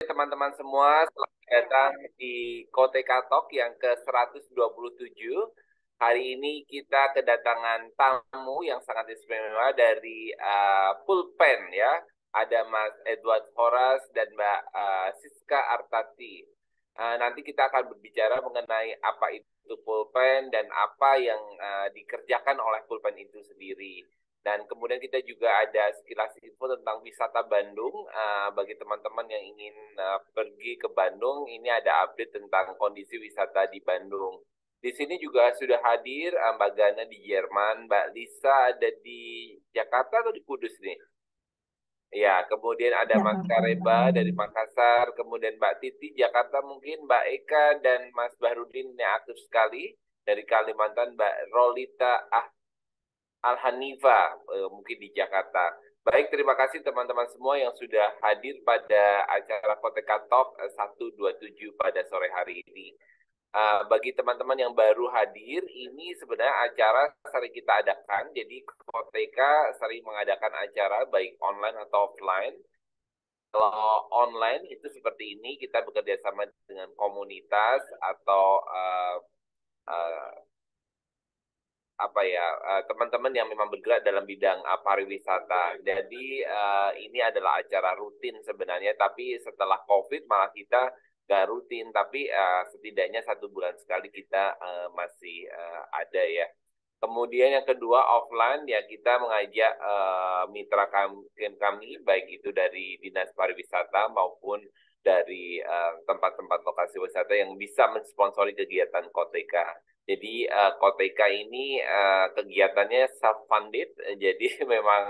teman-teman semua, selamat datang di Koteka Talk yang ke-127. Hari ini kita kedatangan tamu yang sangat istimewa dari Pulpen ya. Ada Mas Edward Horas dan Mbak Siska Artati. Nanti kita akan berbicara mengenai apa itu Pulpen dan apa yang dikerjakan oleh Pulpen itu sendiri. Dan kemudian kita juga ada sekilas info tentang wisata Bandung. Bagi teman-teman yang ingin pergi ke Bandung, ini ada update tentang kondisi wisata di Bandung. Di sini juga sudah hadir Mbak Gana di Jerman, Mbak Lisa ada di Jakarta atau di Kudus nih? Ya, kemudian ada Mas Jakarta. Kareba dari Makassar, kemudian Mbak Titi Jakarta mungkin, Mbak Eka dan Mas Bahrudin yang aktif sekali dari Kalimantan, Mbak Rolita Al-Hanifa mungkin di Jakarta. Baik, terima kasih teman-teman semua yang sudah hadir pada acara Koteka Talk 127 pada sore hari ini. Bagi teman-teman yang baru hadir, ini sebenarnya acara sering kita adakan. Jadi Koteka sering mengadakan acara baik online atau offline. Kalau online itu seperti ini, kita bekerja sama dengan komunitas atau teman-teman yang memang bergerak dalam bidang pariwisata. Jadi ini adalah acara rutin sebenarnya, tapi setelah COVID malah kita nggak rutin, tapi setidaknya 1 bulan sekali kita masih ada ya. Kemudian yang kedua offline ya kita mengajak mitra kami baik itu dari Dinas Pariwisata maupun dari tempat-tempat lokasi wisata yang bisa mensponsori kegiatan Koteka. Jadi Koteka ini kegiatannya self-funded, jadi memang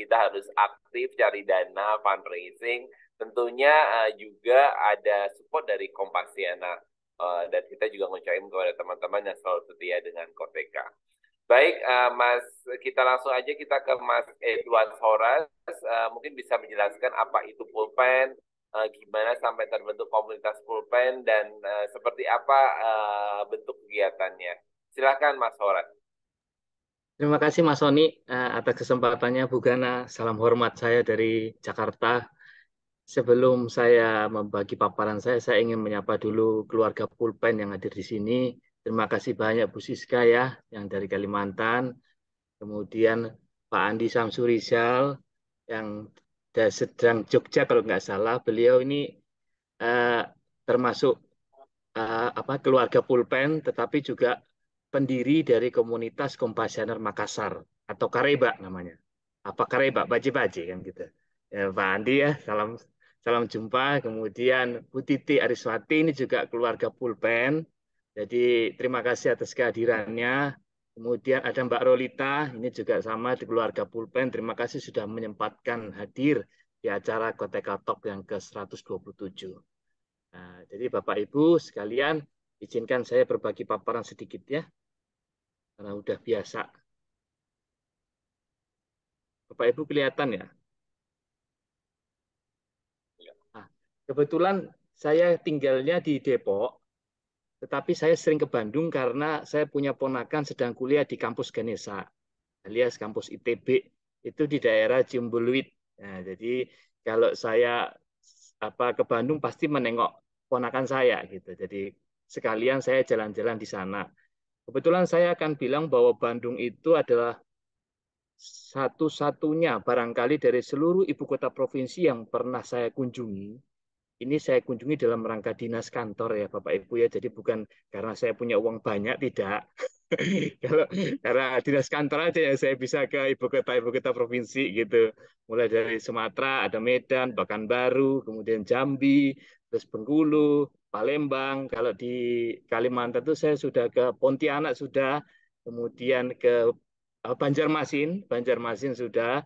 kita harus aktif cari dana, fundraising. Tentunya juga ada support dari Kompasiana. Dan kita juga ngucapin kepada teman-teman yang selalu setia dengan Koteka. Baik, Mas, kita langsung aja kita ke Mas Edward Horas. Mungkin bisa menjelaskan apa itu pulpen, gimana sampai terbentuk komunitas pulpen, dan seperti apa bentuk kegiatannya. Silakan, Mas Horas. Terima kasih Mas Sony atas kesempatannya. Bu Gana, salam hormat saya dari Jakarta. Sebelum saya membagi paparan saya ingin menyapa dulu keluarga Pulpen yang hadir di sini. Terima kasih banyak Bu Siska ya, yang dari Kalimantan. Kemudian Pak Andi Samsurizal yang sedang Jogja kalau nggak salah. Beliau ini termasuk keluarga Pulpen, tetapi juga pendiri dari komunitas Kompasianer Makassar atau Kareba namanya. Apa Kareba, Baji-Baji kan gitu. Ya, Pak Andi ya, salam salam jumpa. Kemudian Bu Titi Ariswati ini juga keluarga Pulpen. Jadi terima kasih atas kehadirannya. Kemudian ada Mbak Rolita, ini juga sama di keluarga Pulpen. Terima kasih sudah menyempatkan hadir di acara Koteka Talk yang ke-127. Nah, jadi Bapak Ibu sekalian, izinkan saya berbagi paparan sedikit ya, karena udah biasa. Bapak Ibu kelihatan ya? Nah, kebetulan saya tinggalnya di Depok, tetapi saya sering ke Bandung karena saya punya ponakan sedang kuliah di kampus Ganesha, alias kampus ITB, itu di daerah Ciumbuleuit. Nah, jadi kalau saya ke Bandung pasti menengok ponakan saya gitu. Jadi sekalian saya jalan-jalan di sana. Kebetulan saya akan bilang bahwa Bandung itu adalah satu-satunya barangkali dari seluruh ibu kota provinsi yang pernah saya kunjungi. Ini saya kunjungi dalam rangka dinas kantor ya Bapak Ibu ya. Jadi bukan karena saya punya uang banyak, tidak. Kalau karena dinas kantor aja ya saya bisa ke ibu kota provinsi gitu. Mulai dari Sumatera, ada Medan, Pekanbaru, kemudian Jambi, terus Bengkulu, Palembang. Kalau di Kalimantan itu saya sudah ke Pontianak sudah, kemudian ke Banjarmasin sudah,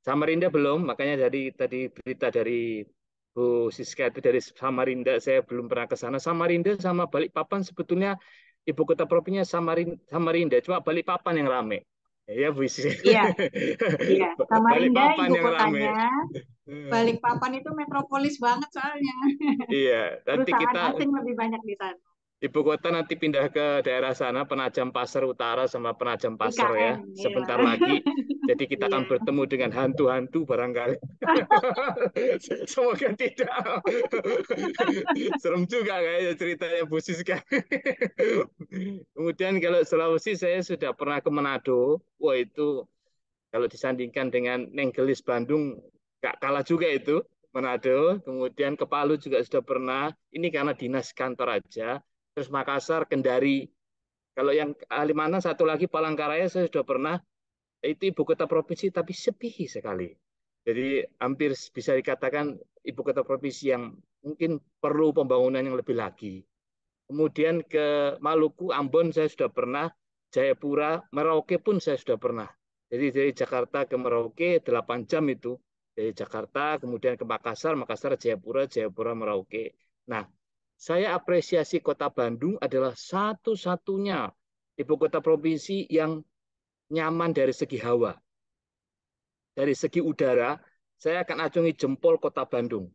Samarinda belum. Makanya dari tadi berita dari Bu Siska itu dari Samarinda, saya belum pernah ke sana. Samarinda sama Balikpapan sebetulnya ibu kota provinsinya Samarinda, cuma Balikpapan yang rame. Ya Bu Siska. Iya, iya. Samarinda Balikpapan ibu yang rame. kotanya, Balikpapan itu metropolis banget soalnya. Iya, nanti kita Perusahaan asing lebih banyak di sana. ibu kota nanti pindah ke daerah sana, Penajam Pasir Utara sama Penajam Pasir ya, IKN, ya. sebentar lagi. Jadi kita Iya. akan bertemu dengan hantu-hantu barangkali. Semoga tidak. Serem juga kayaknya ceritanya Bu Siska. Kemudian kalau Sulawesi saya sudah pernah ke Manado. Wah itu kalau disandingkan dengan Nenggelis Bandung gak kalah juga itu Manado. Kemudian ke Palu juga sudah pernah. Ini karena dinas kantor aja. Terus Makassar, Kendari. Kalau yang Kalimantan satu lagi Palangkaraya saya sudah pernah. Itu ibu kota provinsi tapi sepi sekali. Jadi hampir bisa dikatakan ibu kota provinsi yang mungkin perlu pembangunan yang lebih lagi. Kemudian ke Maluku, Ambon saya sudah pernah, Jayapura, Merauke pun saya sudah pernah. Jadi dari Jakarta ke Merauke 8 jam itu. Dari Jakarta kemudian ke Makassar, Makassar, Jayapura, Jayapura, Merauke. Nah, saya apresiasi Kota Bandung adalah satu-satunya ibu kota provinsi yang nyaman dari segi hawa. Dari segi udara, saya akan acungi jempol Kota Bandung.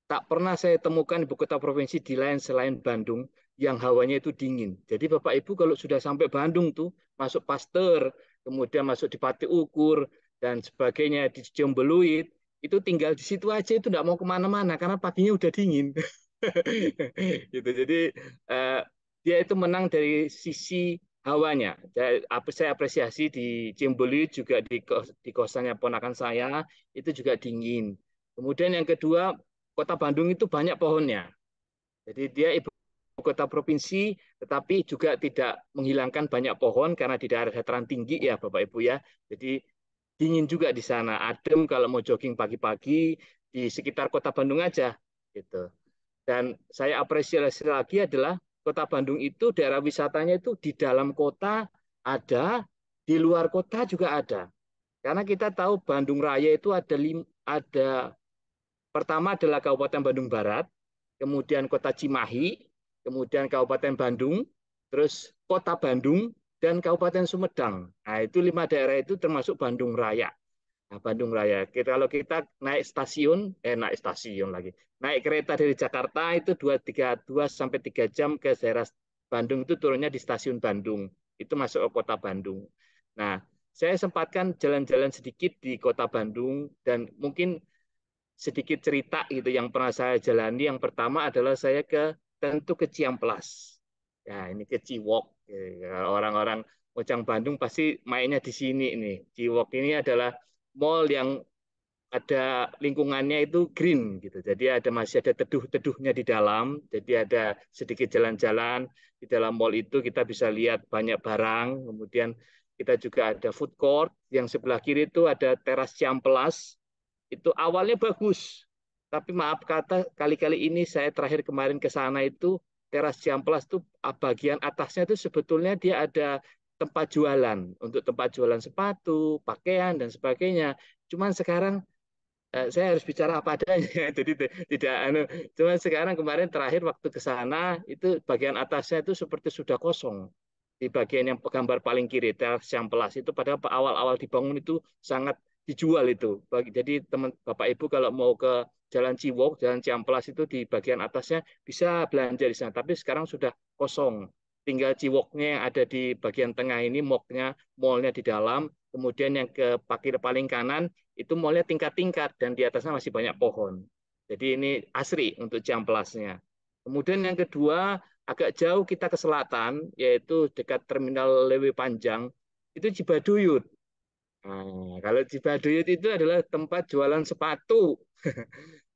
Tak pernah saya temukan ibu kota provinsi di lain selain Bandung yang hawanya itu dingin. Jadi Bapak Ibu kalau sudah sampai Bandung tuh, masuk Pasteur, kemudian masuk di Pati Ukur, dan sebagainya di Ciumbeluit, itu tinggal di situ aja itu tidak mau kemana-mana karena paginya udah dingin. Gitu. Jadi eh, dia itu menang dari sisi hawanya. Saya apresiasi di Ciumbuleuit juga di kosannya ponakan saya itu juga dingin. Kemudian yang kedua, Kota Bandung itu banyak pohonnya. Jadi dia ibu kota provinsi, tetapi juga tidak menghilangkan banyak pohon karena di daerah dataran tinggi ya Bapak Ibu ya. Jadi dingin juga di sana, adem kalau mau jogging pagi-pagi di sekitar Kota Bandung aja gitu. Dan saya apresiasi lagi adalah Kota Bandung itu daerah wisatanya itu di dalam kota ada, di luar kota juga ada. Karena kita tahu Bandung Raya itu ada pertama adalah Kabupaten Bandung Barat, kemudian Kota Cimahi, kemudian Kabupaten Bandung, terus Kota Bandung, dan Kabupaten Sumedang. Nah, itu 5 daerah itu termasuk Bandung Raya. Nah, Bandung Raya. Kalau kita naik stasiun lagi. Naik kereta dari Jakarta itu 2 sampai 3 jam ke daerah Bandung itu turunnya di stasiun Bandung. Itu masuk ke kota Bandung. Nah, saya sempatkan jalan-jalan sedikit di kota Bandung dan mungkin sedikit cerita gitu yang pernah saya jalani. Yang pertama adalah saya tentu ke Ciamplas. Ya, ini ke Ciwok. Orang-orang Mojang Bandung pasti mainnya di sini ini. Ciwok ini adalah mall yang ada lingkungannya itu green gitu. Jadi masih ada teduh-teduhnya di dalam. Jadi ada sedikit jalan-jalan di dalam mall itu kita bisa lihat banyak barang. Kemudian kita juga ada food court yang sebelah kiri itu ada teras Ciamplas. Itu awalnya bagus. Tapi maaf kata kali-kali ini saya terakhir kemarin ke sana itu teras Ciamplas itu bagian atasnya itu sebetulnya dia ada tempat jualan untuk tempat jualan sepatu, pakaian dan sebagainya. Cuman sekarang saya harus bicara apa adanya. Jadi tidak Cuman sekarang kemarin terakhir waktu ke sana itu bagian atasnya itu seperti sudah kosong. Di bagian yang gambar paling kiri teras Ciamplas itu pada awal-awal dibangun itu sangat dijual itu. Jadi teman Bapak Ibu kalau mau ke Jalan Ciwok, Jalan Ciamplas itu di bagian atasnya bisa belanja di sana. Tapi sekarang sudah kosong. Tinggal Ciwoknya yang ada di bagian tengah ini, mallnya di dalam. Kemudian yang ke parkir paling kanan itu mallnya tingkat-tingkat dan di atasnya masih banyak pohon. Jadi ini asri untuk Ciamplasnya. Kemudian yang kedua agak jauh kita ke selatan yaitu dekat Terminal Lewi Panjang itu Cibaduyut. Nah, kalau Cibaduyut itu adalah tempat jualan sepatu.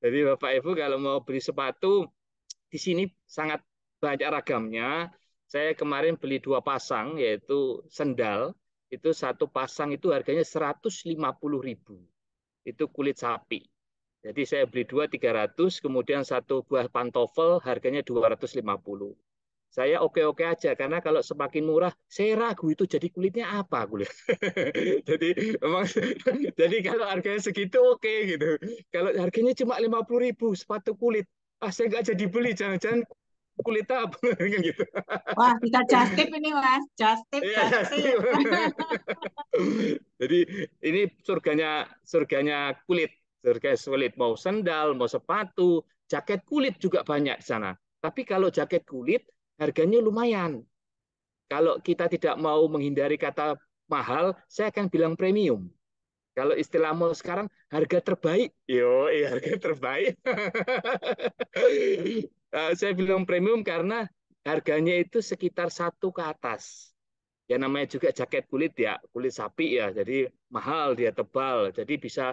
Jadi Bapak Ibu kalau mau beli sepatu di sini sangat banyak ragamnya. Saya kemarin beli 2 pasang yaitu sendal. Itu satu pasang itu harganya 150.000. Itu kulit sapi. Jadi saya beli 300, kemudian satu buah pantofel harganya 250. Saya oke-oke aja karena kalau semakin murah, saya ragu itu jadi kulitnya apa kulit. Jadi memang jadi kalau harganya segitu oke gitu. Kalau harganya cuma 50.000 sepatu kulit, saya nggak jadi beli. Jangan-jangan kulit apa gitu. Wah, bisa just tip ini, Mas. Just tip, Iya, just pasti. tip. Jadi ini surganya surganya kulit, surga kulit mau sendal, mau sepatu, jaket kulit juga banyak di sana. Tapi kalau jaket kulit harganya lumayan. Kalau kita tidak mau menghindari kata mahal, saya akan bilang premium. Kalau istilah mall sekarang, harga terbaik. Yo, harga terbaik. Saya bilang premium karena harganya itu sekitar 1 ke atas. Ya namanya juga jaket kulit ya, kulit sapi ya, jadi mahal, dia tebal, jadi bisa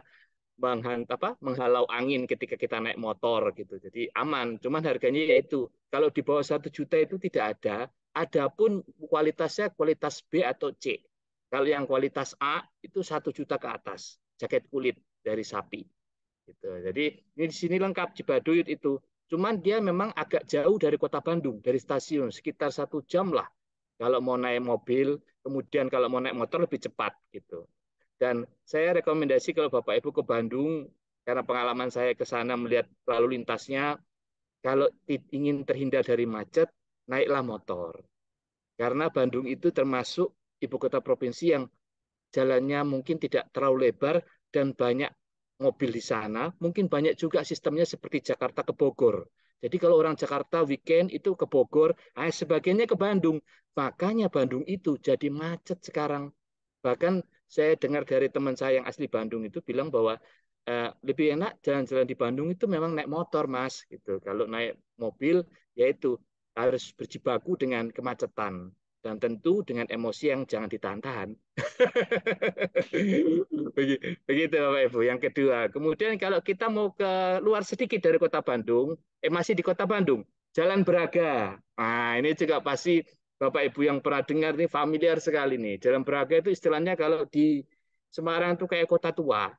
menghalau angin ketika kita naik motor gitu. Jadi aman. Cuman harganya yaitu kalau di bawah 1 juta itu tidak ada. Adapun kualitasnya kualitas B atau C. Kalau yang kualitas A itu 1 juta ke atas. Jaket kulit dari sapi. Gitu. Jadi ini di sini lengkap Cibaduyut itu. Cuman dia memang agak jauh dari kota Bandung, dari stasiun, sekitar 1 jam lah. Kalau mau naik mobil, kemudian kalau mau naik motor lebih cepat gitu. Dan saya rekomendasi kalau Bapak Ibu ke Bandung, karena pengalaman saya ke sana melihat lalu lintasnya, kalau ingin terhindar dari macet, naiklah motor. Karena Bandung itu termasuk ibu kota provinsi yang jalannya mungkin tidak terlalu lebar dan banyak mobil di sana. Mungkin banyak juga sistemnya seperti Jakarta ke Bogor. Jadi kalau orang Jakarta weekend itu ke Bogor, sebagainya ke Bandung. Makanya Bandung itu jadi macet sekarang. Bahkan saya dengar dari teman saya yang asli Bandung itu bilang bahwa lebih enak jalan-jalan di Bandung itu memang naik motor, Mas. Gitu. Kalau naik mobil, yaitu harus berjibaku dengan kemacetan dan tentu dengan emosi yang jangan ditahan-tahan. Begitu Bapak Ibu. Yang kedua, kemudian kalau kita mau ke luar sedikit dari kota Bandung, masih di kota Bandung, Jalan Braga. Nah, ini juga pasti Bapak Ibu yang pernah dengar nih familiar sekali nih. Jalan Braga itu istilahnya kalau di Semarang itu kayak kota tua.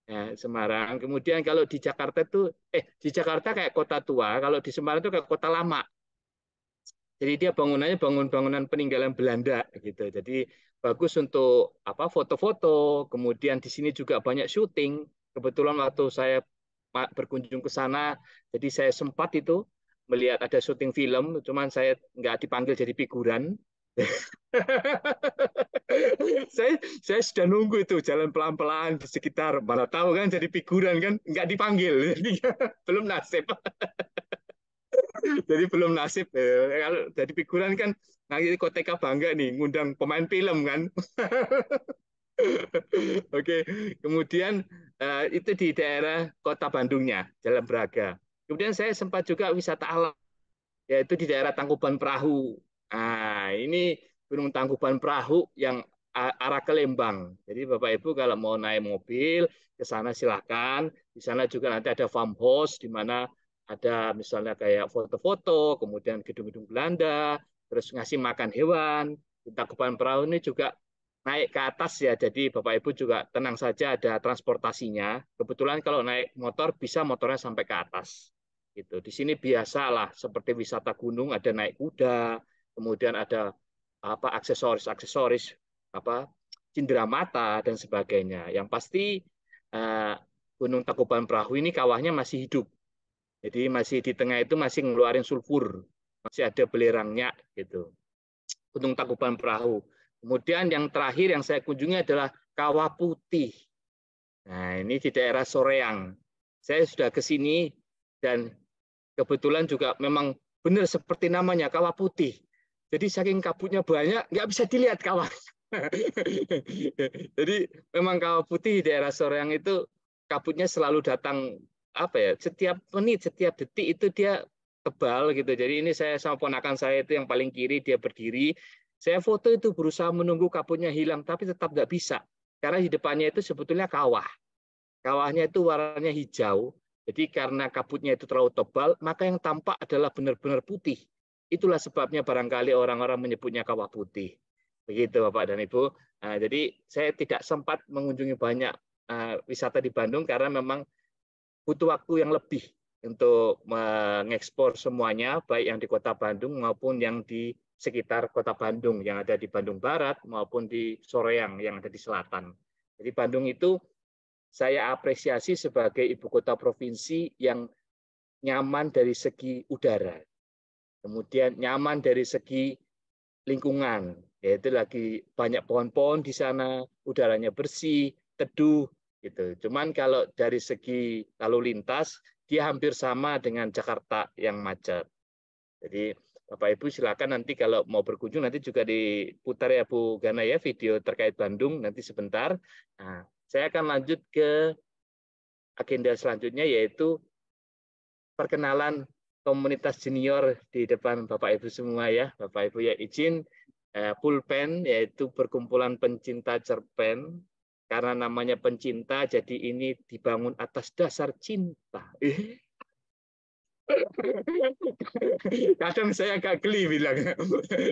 Ya, Semarang. Kemudian kalau di Jakarta itu di Jakarta kayak kota tua, kalau di Semarang itu kayak kota lama. Jadi dia bangunannya bangunan peninggalan Belanda gitu. Jadi bagus untuk apa foto-foto. Kemudian di sini juga banyak syuting. Kebetulan waktu saya berkunjung ke sana, jadi saya sempat itu melihat ada syuting film. Cuman saya nggak dipanggil jadi figuran. saya sudah nunggu itu jalan pelan-pelan di sekitar. Mana tahu kan jadi figuran kan nggak dipanggil. Belum nasib. Jadi belum nasib. Kalau jadi figuran kan nanti Koteka bangga nih ngundang pemain film kan. Oke, kemudian itu di daerah kota Bandungnya, Jalan Braga. Kemudian saya sempat juga wisata alam, yaitu di daerah Tangkuban Perahu. Nah, ini Gunung Tangkuban Perahu yang arah ke Lembang. Jadi Bapak Ibu kalau mau naik mobil ke sana silahkan. Di sana juga nanti ada farmhouse di mana ada misalnya kayak foto-foto, kemudian gedung-gedung Belanda, terus ngasih makan hewan. Di Tangkuban Perahu ini juga naik ke atas ya. Jadi Bapak Ibu juga tenang saja ada transportasinya. Kebetulan kalau naik motor bisa motornya sampai ke atas. Gitu. Di sini biasalah seperti wisata gunung ada naik kuda, kemudian ada apa aksesoris apa cindera mata dan sebagainya. Yang pasti eh, Gunung Tangkuban Perahu ini kawahnya masih hidup. Jadi masih di tengah itu masih ngeluarin sulfur, masih ada belerangnya gitu. Gunung Tangkuban Perahu. Kemudian yang terakhir yang saya kunjungi adalah Kawah Putih. Nah, ini di daerah Soreang. Saya sudah ke sini dan kebetulan juga memang benar seperti namanya, kawah putih. Jadi saking kabutnya banyak, nggak bisa dilihat kawah. Jadi memang kawah putih di daerah Soreang itu kabutnya selalu datang apa ya, setiap menit, setiap detik itu dia tebal gitu. Jadi ini saya sama ponakan saya itu yang paling kiri dia berdiri. Saya foto itu berusaha menunggu kabutnya hilang, tapi tetap nggak bisa. Karena di depannya itu sebetulnya kawah. Kawahnya itu warnanya hijau. Jadi karena kabutnya itu terlalu tebal, maka yang tampak adalah benar-benar putih. Itulah sebabnya barangkali orang-orang menyebutnya kawah putih. Begitu Bapak dan Ibu. Nah, jadi saya tidak sempat mengunjungi banyak wisata di Bandung karena memang butuh waktu yang lebih untuk mengekspor semuanya, baik yang di kota Bandung maupun yang di sekitar kota Bandung, yang ada di Bandung Barat maupun di Soreang yang ada di selatan. Jadi Bandung itu saya apresiasi sebagai ibu kota provinsi yang nyaman dari segi udara, kemudian nyaman dari segi lingkungan, yaitu lagi banyak pohon-pohon di sana, udaranya bersih, teduh, gitu. Cuman kalau dari segi lalu lintas, dia hampir sama dengan Jakarta yang macet. Jadi Bapak Ibu silakan nanti kalau mau berkunjung nanti juga diputar ya Bu Gana ya video terkait Bandung nanti sebentar. Nah, saya akan lanjut ke agenda selanjutnya yaitu perkenalan komunitas junior di depan Bapak Ibu semua ya. Bapak Ibu ya izin pulpen yaitu perkumpulan pencinta cerpen. Karena namanya pencinta, jadi ini dibangun atas dasar cinta. Kadang saya agak geli bilang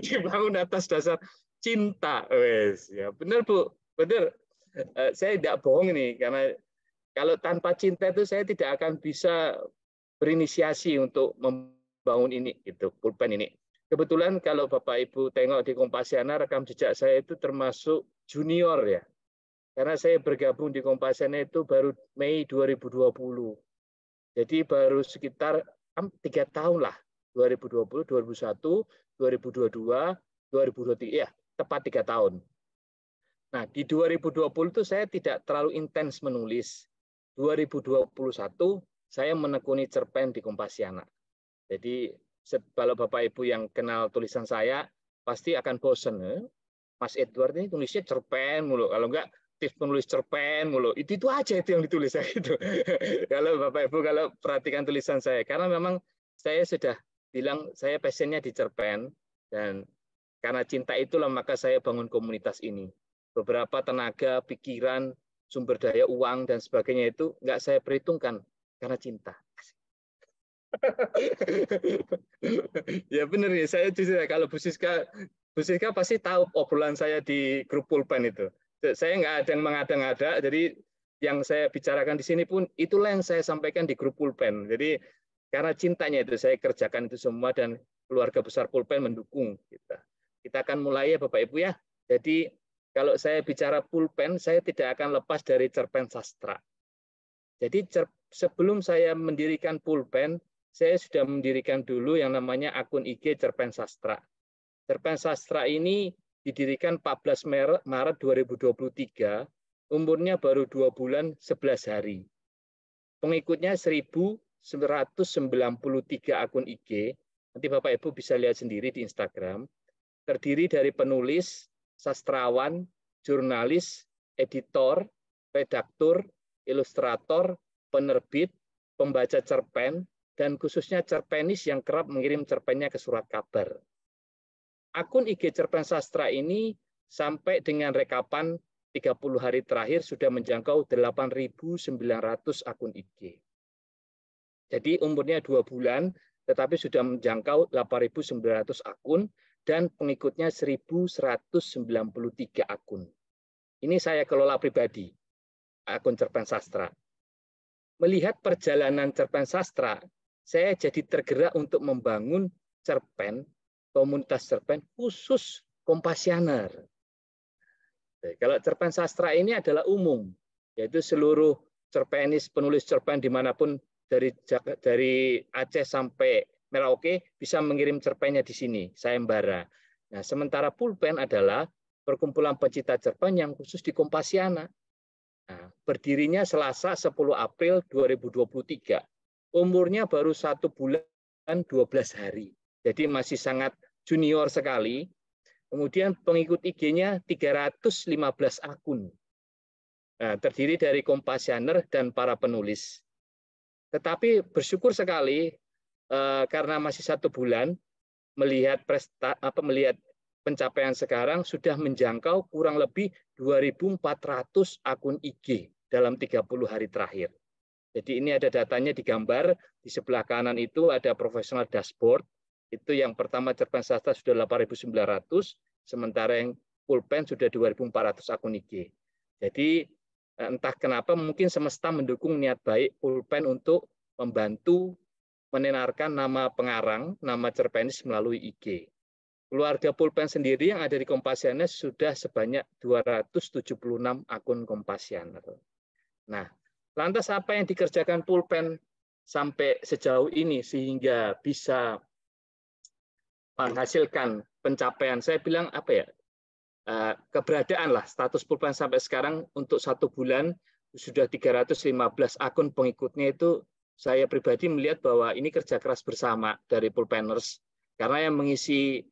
dibangun atas dasar cinta. Wes, ya benar Bu, benar. Saya tidak bohong ini karena kalau tanpa cinta itu saya tidak akan bisa berinisiasi untuk membangun ini, itu pulpen ini. Kebetulan kalau Bapak Ibu tengok di Kompasiana rekam jejak saya itu termasuk junior ya. Karena saya bergabung di Kompasiana itu baru Mei 2020. Jadi baru sekitar 3 tahun lah. 2020, 2021, 2022, 2023. Ya, tepat 3 tahun. Nah, di 2020 itu saya tidak terlalu intens menulis. 2021 saya menekuni cerpen di Kompasiana. Jadi kalau Bapak Ibu yang kenal tulisan saya pasti akan bosen. Mas Edward ini tulisnya cerpen mulu. Kalau enggak tips penulis cerpen mulu. Itu aja itu yang ditulis saya itu. Kalau Bapak Ibu kalau perhatikan tulisan saya karena memang saya sudah bilang saya passionnya di cerpen dan karena cinta itulah maka saya bangun komunitas ini. Beberapa tenaga, pikiran, sumber daya uang dan sebagainya itu enggak saya perhitungkan karena cinta. Ya benar ya, saya justru kalau Bu Siska pasti tahu obrolan saya di grup pulpen itu. Saya nggak ada yang mengada-ngada, jadi yang saya bicarakan di sini pun itulah yang saya sampaikan di grup pulpen. Jadi karena cintanya itu saya kerjakan itu semua dan keluarga besar pulpen mendukung kita. Kita akan mulai ya Bapak Ibu ya. Jadi kalau saya bicara pulpen, saya tidak akan lepas dari cerpen sastra. Jadi sebelum saya mendirikan pulpen, saya sudah mendirikan dulu yang namanya akun IG Cerpen Sastra. Cerpen Sastra ini didirikan 14 Maret 2023, umurnya baru 2 bulan 11 hari. Pengikutnya 1.993 akun IG, nanti Bapak Ibu bisa lihat sendiri di Instagram, terdiri dari penulis, sastrawan, jurnalis, editor, redaktur, ilustrator, penerbit, pembaca cerpen, dan khususnya cerpenis yang kerap mengirim cerpennya ke surat kabar. Akun IG Cerpen Sastra ini sampai dengan rekapan 30 hari terakhir sudah menjangkau 8.900 akun IG. Jadi umurnya 2 bulan, tetapi sudah menjangkau 8.900 akun dan pengikutnya 1.193 akun. Ini saya kelola pribadi, akun Cerpen Sastra. Melihat perjalanan Cerpen Sastra, saya jadi tergerak untuk membangun cerpen, komunitas cerpen khusus Kompasianer. Kalau Cerpen Sastra ini adalah umum, yaitu seluruh cerpenis, penulis cerpen dimanapun dari Aceh sampai Merauke bisa mengirim cerpennya di sini, sayembara. Nah, sementara pulpen adalah perkumpulan pencinta cerpen yang khusus di Kompasiana. Nah, berdirinya Selasa 10 April 2023. Umurnya baru 1 bulan 12 hari. Jadi masih sangat junior sekali. Kemudian pengikut IG-nya 315 akun. Nah, terdiri dari Kompasianer dan para penulis. Tetapi bersyukur sekali karena masih 1 bulan melihat pencapaian sekarang sudah menjangkau kurang lebih 2.400 akun IG dalam 30 hari terakhir. Jadi ini ada datanya digambar, di sebelah kanan itu ada professional dashboard, itu yang pertama Cerpen Sastra sudah 8.900, sementara yang pulpen sudah 2.400 akun IG. Jadi entah kenapa mungkin semesta mendukung niat baik pulpen untuk membantu menenarkan nama pengarang, nama cerpenis melalui IG. Keluarga pulpen sendiri yang ada di Kompasianer sudah sebanyak 276 akun Kompasianer. Nah, lantas apa yang dikerjakan pulpen sampai sejauh ini sehingga bisa menghasilkan pencapaian? Saya bilang apa ya? Keberadaan lah status pulpen sampai sekarang untuk 1 bulan sudah 315 akun pengikutnya itu saya pribadi melihat bahwa ini kerja keras bersama dari pulpeners Karena yang mengisi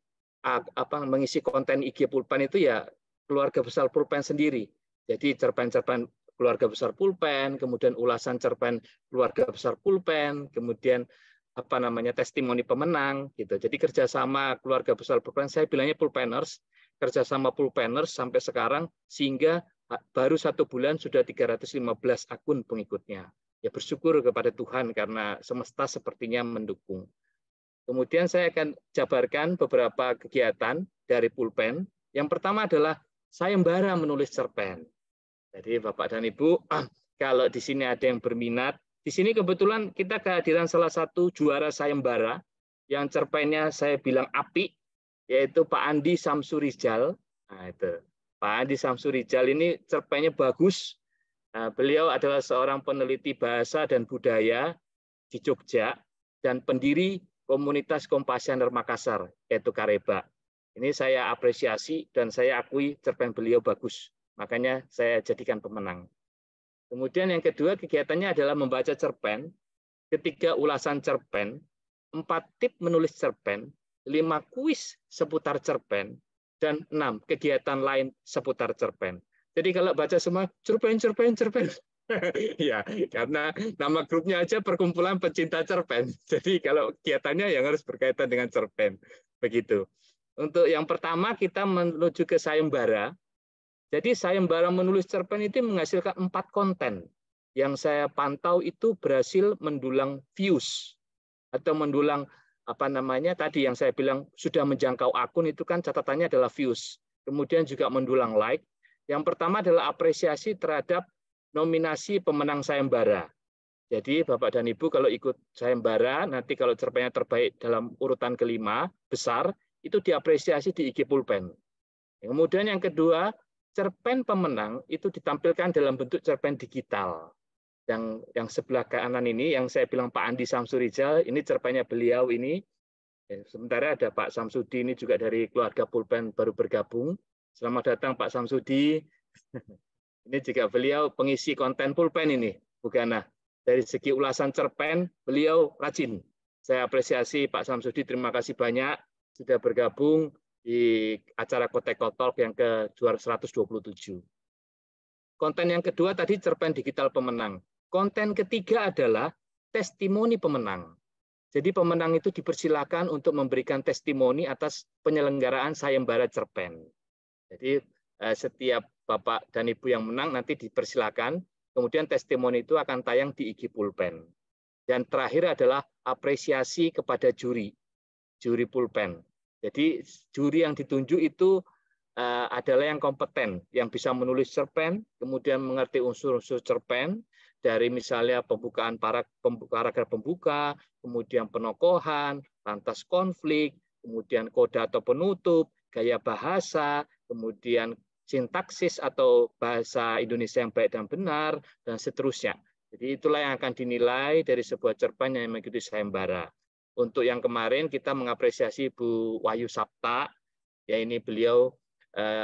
konten IG Pulpen itu ya keluarga besar Pulpen sendiri. Jadi cerpen-cerpen keluarga besar Pulpen, kemudian ulasan cerpen keluarga besar Pulpen, kemudian testimoni pemenang gitu. Jadi kerjasama keluarga besar Pulpen, saya bilangnya Pulpeners, kerjasama Pulpeners sampai sekarang sehingga baru 1 bulan sudah 315 akun pengikutnya. Ya bersyukur kepada Tuhan karena semesta sepertinya mendukung. Kemudian saya akan jabarkan beberapa kegiatan dari Pulpen. Yang pertama adalah sayembara menulis cerpen. Jadi Bapak dan Ibu, kalau di sini ada yang berminat, di sini kebetulan kita kehadiran salah satu juara sayembara yang cerpennya saya bilang apik, yaitu Pak Andi Samsurijal. Nah, itu. Pak Andi Samsurijal ini cerpennya bagus. Nah, beliau adalah seorang peneliti bahasa dan budaya di Jogja dan pendiri komunitas Kompasioner Makassar, yaitu Kareba. Ini saya apresiasi dan saya akui cerpen beliau bagus. Makanya saya jadikan pemenang. Kemudian yang kedua kegiatannya adalah membaca cerpen, 3 ulasan cerpen, 4 tip menulis cerpen, 5 kuis seputar cerpen, dan 6 kegiatan lain seputar cerpen. Jadi kalau baca semua cerpen. Ya, karena nama grupnya aja perkumpulan pecinta cerpen. Jadi kalau kegiatannya yang harus berkaitan dengan cerpen. Begitu. Untuk yang pertama kita menuju ke sayembara. Jadi sayembara menulis cerpen itu menghasilkan 4 konten. Yang saya pantau itu berhasil mendulang views atau mendulang tadi yang saya bilang sudah menjangkau akun itu kan catatannya adalah views. Kemudian juga mendulang like. Yang pertama adalah apresiasi terhadap nominasi pemenang sayembara. Jadi Bapak dan Ibu kalau ikut sayembara, nanti kalau cerpennya terbaik dalam urutan kelima besar, itu diapresiasi di IG Pulpen. Kemudian yang kedua, cerpen pemenang itu ditampilkan dalam bentuk cerpen digital. Yang sebelah kanan ini, yang saya bilang Pak Andi Samsurijal, ini cerpennya beliau ini. Sementara ada Pak Samsudi, ini juga dari keluarga Pulpen baru bergabung. Selamat datang Pak Samsudi. Ini juga beliau pengisi konten Pulpen ini, bukan dari segi ulasan cerpen, beliau rajin. Saya apresiasi Pak Samsudi, terima kasih banyak sudah bergabung di acara Koteko Talk yang ke-127. Konten yang kedua tadi cerpen digital pemenang. Konten ketiga adalah testimoni pemenang. Jadi pemenang itu dipersilakan untuk memberikan testimoni atas penyelenggaraan sayembara cerpen. Jadi setiap Bapak dan Ibu yang menang nanti dipersilakan, kemudian testimoni itu akan tayang di IG Pulpen. Dan terakhir adalah apresiasi kepada juri Pulpen. Jadi juri yang ditunjuk itu adalah yang kompeten, yang bisa menulis cerpen, kemudian mengerti unsur-unsur cerpen, dari misalnya pembukaan paragraf pembuka, kemudian penokohan, lantas konflik, kemudian koda atau penutup, gaya bahasa, kemudian sintaksis atau bahasa Indonesia yang baik dan benar, dan seterusnya. Jadi itulah yang akan dinilai dari sebuah cerpen yang mengikuti sayembara. Untuk yang kemarin kita mengapresiasi Bu Wahyu Sapta, ya ini beliau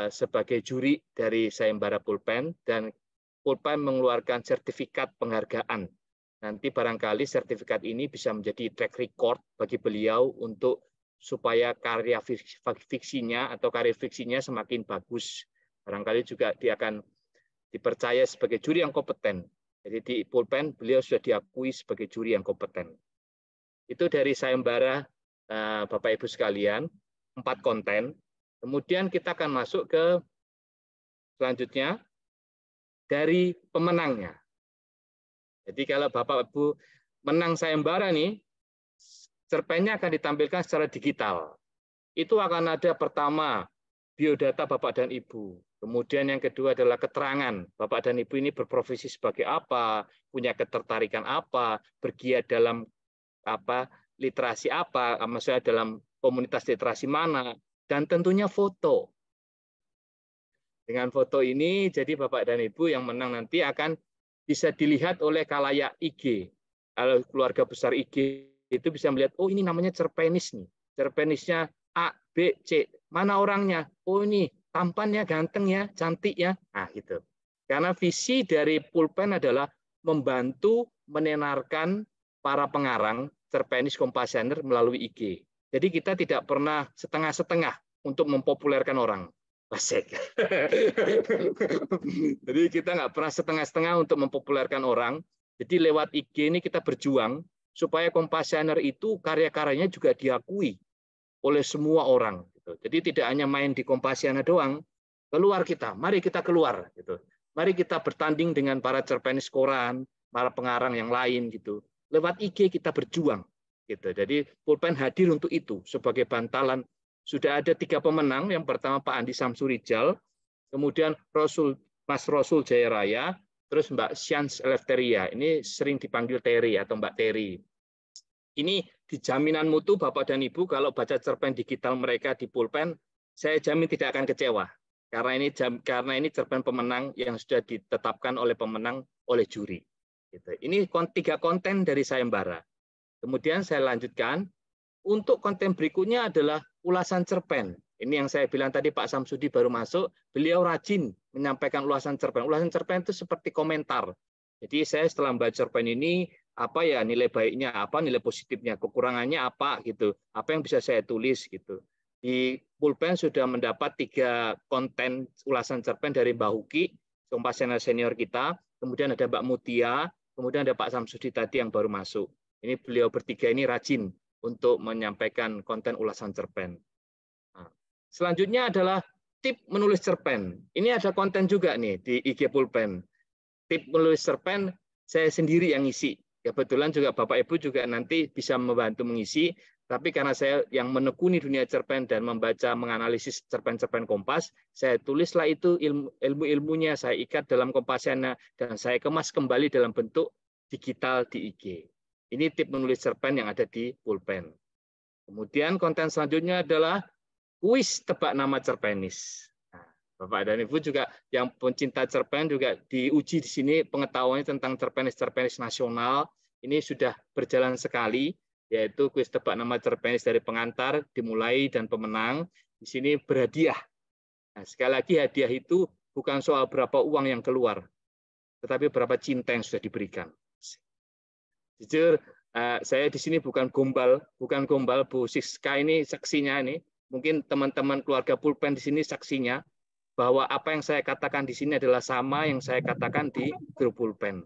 sebagai juri dari sayembara Pulpen, dan Pulpen mengeluarkan sertifikat penghargaan. Nanti barangkali sertifikat ini bisa menjadi track record bagi beliau untuk supaya karya fiksinya atau karir fiksinya semakin bagus. Barangkali juga dia akan dipercaya sebagai juri yang kompeten. Jadi di Pulpen beliau sudah diakui sebagai juri yang kompeten. Itu dari sayembara Bapak Ibu sekalian, 4 konten. Kemudian kita akan masuk ke selanjutnya dari pemenangnya. Jadi kalau Bapak Ibu menang sayembara nih, cerpennya akan ditampilkan secara digital. Itu akan ada pertama biodata Bapak dan Ibu. Kemudian yang kedua adalah keterangan. Bapak dan Ibu ini berprofesi sebagai apa, punya ketertarikan apa, bergiat dalam literasi apa, maksudnya dalam komunitas literasi mana, dan tentunya foto. Dengan foto ini, jadi Bapak dan Ibu yang menang nanti akan bisa dilihat oleh khalayak IG. Kalau keluarga besar IG itu bisa melihat, oh ini namanya cerpenis nih. Cerpenisnya A, B, C. Mana orangnya? Oh ini tampannya ganteng ya, cantik ya. Nah gitu. Karena visi dari Pulpen adalah membantu menenarkan para pengarang cerpenis Kompasioner melalui IG. Jadi kita tidak pernah setengah-setengah untuk mempopulerkan orang. Asik. Jadi kita nggak pernah setengah-setengah untuk mempopulerkan orang. Jadi lewat IG ini kita berjuang supaya Compassioner itu karya-karyanya juga diakui oleh semua orang. Jadi tidak hanya main di Compassioner doang, keluar kita, mari kita keluar. Mari kita bertanding dengan para cerpenis koran, para pengarang yang lain gitu. Lewat IG kita berjuang. Jadi Pulpen hadir untuk itu sebagai bantalan. Sudah ada 3 pemenang. Yang pertama Pak Andi Samsurijal, kemudian Mas Rasul Jayaraya, terus Mbak Syans Eleftheria. Ini sering dipanggil Terry atau Mbak Terry. Ini di jaminan mutu Bapak dan Ibu kalau baca cerpen digital mereka di Pulpen, saya jamin tidak akan kecewa. Karena ini cerpen pemenang yang sudah ditetapkan oleh pemenang oleh juri. Ini 3 konten dari sayembara. Kemudian saya lanjutkan. Untuk konten berikutnya adalah ulasan cerpen. Ini yang saya bilang tadi Pak Samsudi baru masuk, beliau rajin menyampaikan ulasan cerpen. Ulasan cerpen itu seperti komentar. Jadi saya setelah membaca cerpen ini, apa ya nilai baiknya, apa nilai positifnya, kekurangannya apa gitu, apa yang bisa saya tulis gitu. Di Pulpen sudah mendapat 3 konten ulasan cerpen dari Mbak Huki, Compassioner senior kita, kemudian ada Mbak Mutia, kemudian ada Pak Samsudi tadi yang baru masuk. Ini beliau bertiga ini rajin untuk menyampaikan konten ulasan cerpen. Nah, selanjutnya adalah tip menulis cerpen. Ini ada konten juga nih di IG Pulpen. Tip menulis cerpen saya sendiri yang ngisi. Kebetulan juga Bapak Ibu juga nanti bisa membantu mengisi. Tapi karena saya yang menekuni dunia cerpen dan membaca, menganalisis cerpen-cerpen Kompas, saya tulislah itu ilmu-ilmunya, saya ikat dalam Compassioner dan saya kemas kembali dalam bentuk digital di IG. Ini tip menulis cerpen yang ada di Pulpen. Kemudian konten selanjutnya adalah kuis tebak nama cerpenis. Nah, Bapak dan Ibu juga yang pencinta cerpen juga diuji di sini pengetahuannya tentang cerpenis-cerpenis nasional. Ini sudah berjalan sekali, yaitu kuis tebak nama cerpenis dari pengantar dimulai dan pemenang. Di sini berhadiah. Nah, sekali lagi hadiah itu bukan soal berapa uang yang keluar, tetapi berapa cinta yang sudah diberikan. Jujur, saya di sini bukan gombal, Bu Siska ini saksinya ini. Mungkin teman-teman keluarga Pulpen di sini saksinya bahwa apa yang saya katakan di sini adalah sama yang saya katakan di grup Pulpen.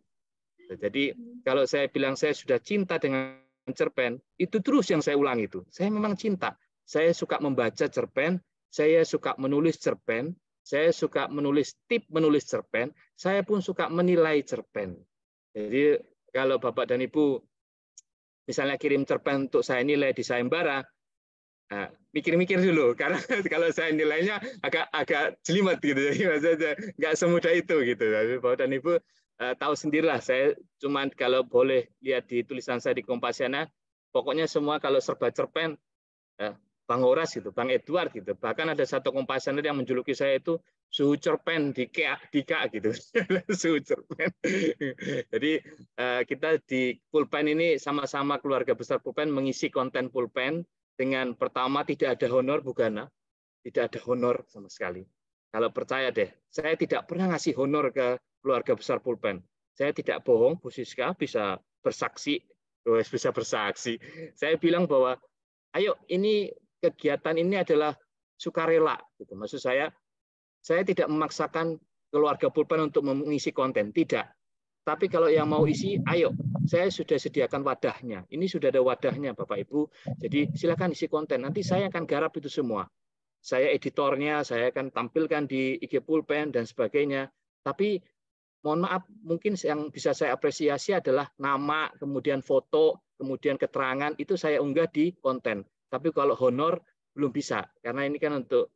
Jadi kalau saya bilang saya sudah cinta dengan cerpen, itu terus yang saya ulang itu. Saya memang cinta. Saya suka membaca cerpen, saya suka menulis cerpen, saya suka menulis tip menulis cerpen, saya pun suka menilai cerpen. Jadi kalau Bapak dan Ibu misalnya kirim cerpen untuk saya nilai di sayembara, mikir-mikir dulu karena kalau saya nilainya agak jelimet gitu, jadi maksudnya nggak semudah itu gitu. Bapak dan Ibu tahu sendirilah, saya cuman kalau boleh lihat di tulisan saya di Compassioner, pokoknya semua kalau serba cerpen, Bang Horas gitu, Bang Edward gitu. Bahkan ada satu Compassioner yang menjuluki saya itu suhu cerpen di Dika gitu. Suhu cerpen. Jadi kita di Pulpen ini sama-sama keluarga besar Pulpen mengisi konten Pulpen dengan pertama tidak ada honor, Bugana. Tidak ada honor sama sekali. Kalau percaya deh, saya tidak pernah ngasih honor ke keluarga besar Pulpen. Saya tidak bohong, Bu Siska bisa bersaksi. Bisa bersaksi. Saya bilang bahwa ayo ini kegiatan ini adalah sukarela gitu. Maksud saya tidak memaksakan keluarga Pulpen untuk mengisi konten, tidak. Tapi kalau yang mau isi, ayo, saya sudah sediakan wadahnya. Ini sudah ada wadahnya, Bapak Ibu. Jadi silakan isi konten. Nanti saya akan garap itu semua. Saya editornya, saya akan tampilkan di IG Pulpen dan sebagainya. Tapi mohon maaf, mungkin yang bisa saya apresiasi adalah nama, kemudian foto, kemudian keterangan, itu saya unggah di konten. Tapi kalau honor belum bisa, karena ini kan untuk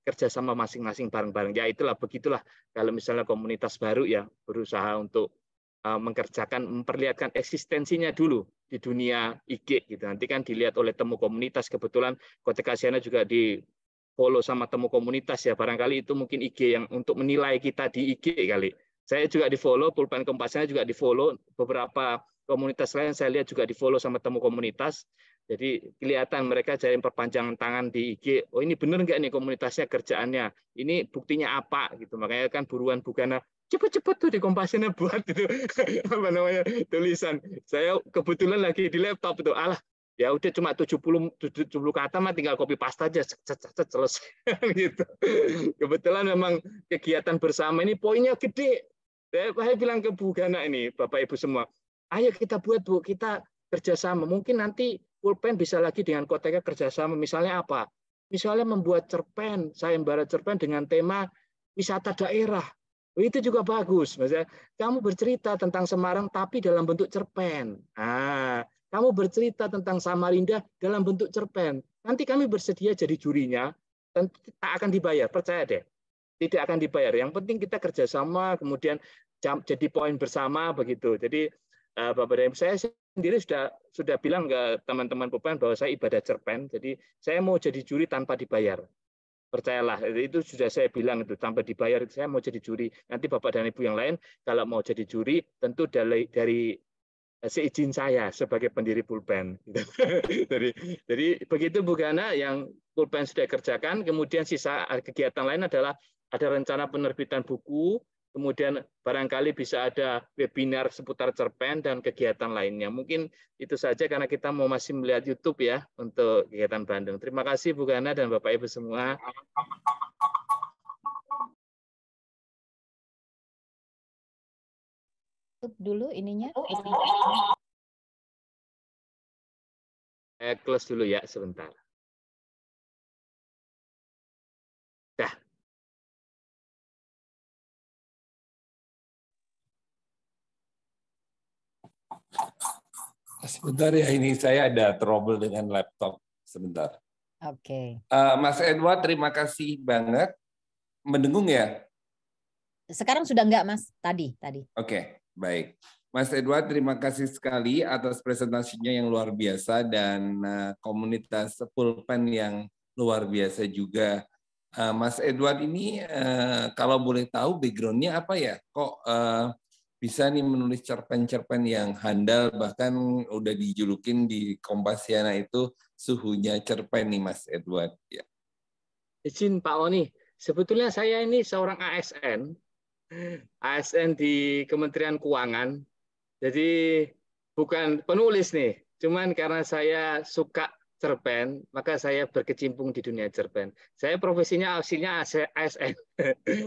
kerjasama masing-masing bareng-bareng. Ya itulah, begitulah kalau misalnya komunitas baru ya berusaha untuk memperlihatkan eksistensinya dulu di dunia IG gitu. Nanti kan dilihat oleh temu komunitas. Kebetulan Kota Kasiana juga di follow sama temu komunitas ya. Barangkali itu mungkin IG yang untuk menilai kita di IG kali. Saya juga di follow, Pulpen Compassioner juga di follow, beberapa komunitas lain saya lihat juga di follow sama temu komunitas. Jadi kelihatan mereka jadi perpanjangan tangan di IG. Oh ini benar nggak nih komunitasnya kerjaannya? Ini buktinya apa gitu. Makanya kan buruan Bugana cepet-cepet tuh di Compassioner buat itu apa namanya tulisan. Saya kebetulan lagi di laptop itu. Alah Ya udah cuma 70 kata mah tinggal copy paste aja selesai gitu. Kebetulan memang kegiatan bersama ini poinnya gede. Saya bilang ke Bu Gana ini, Bapak Ibu semua, ayo kita buat Bu, kita kerjasama. Mungkin nanti pulpen bisa lagi dengan Koteka kerjasama. Misalnya apa? Misalnya membuat cerpen, sayembara cerpen dengan tema wisata daerah. Itu juga bagus. Maksudnya, kamu bercerita tentang Semarang tapi dalam bentuk cerpen. Kamu bercerita tentang Samarinda dalam bentuk cerpen. Nanti kami bersedia jadi jurinya, dan tak akan dibayar, percaya deh. Tidak akan dibayar. Yang penting kita kerjasama, kemudian jadi poin bersama begitu. Jadi Bapak dan Ibu, saya sendiri sudah bilang ke teman-teman pulpen bahwa saya ibadah cerpen. Jadi saya mau jadi juri tanpa dibayar. Percayalah, itu sudah saya bilang itu tanpa dibayar. Saya mau jadi juri. Nanti Bapak dan Ibu yang lain kalau mau jadi juri tentu dari seizin saya sebagai pendiri pulpen. Jadi begitu Bu Gana yang pulpen sudah kerjakan, kemudian sisa kegiatan lain adalah ada rencana penerbitan buku, kemudian barangkali bisa ada webinar seputar cerpen dan kegiatan lainnya. Mungkin itu saja karena kita mau masih melihat YouTube ya untuk kegiatan Bandung. Terima kasih Bu Gana dan Bapak Ibu semua. Tutup dulu ininya. Saya close dulu ya sebentar. Dah. Sebentar ya, ini saya ada trouble dengan laptop. Sebentar. Oke. Mas Edward, terima kasih banget. Mendengung ya? Sekarang sudah enggak, Mas? Tadi. Oke, baik. Mas Edward, terima kasih sekali atas presentasinya yang luar biasa dan komunitas pulpen yang luar biasa juga. Mas Edward ini kalau boleh tahu background-nya apa ya? Kok bisa nih menulis cerpen-cerpen yang handal, bahkan udah dijulukin di Kompasiana itu suhunya cerpen nih Mas Edward. Ya. Izin Pak Oni, sebetulnya saya ini seorang ASN di Kementerian Keuangan. Jadi bukan penulis nih, cuman karena saya suka cerpen, maka saya berkecimpung di dunia cerpen. Saya profesinya aslinya ASN,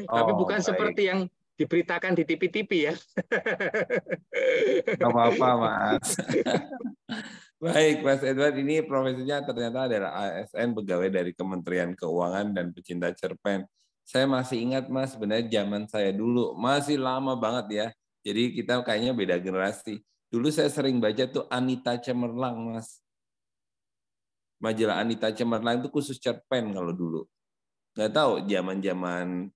tapi bukan baik. seperti yang diberitakan di TV-TV ya. Nggak apa-apa, Mas. Baik, Mas Edward, ini profesinya ternyata adalah ASN, pegawai dari Kementerian Keuangan dan pecinta cerpen. Saya masih ingat, Mas, sebenarnya zaman saya dulu, masih lama banget ya. Jadi kita kayaknya beda generasi. Dulu saya sering baca tuh Anita Cemerlang, Mas. Majalah Anita Cemerlang itu khusus cerpen kalau dulu. Nggak tahu zaman-zaman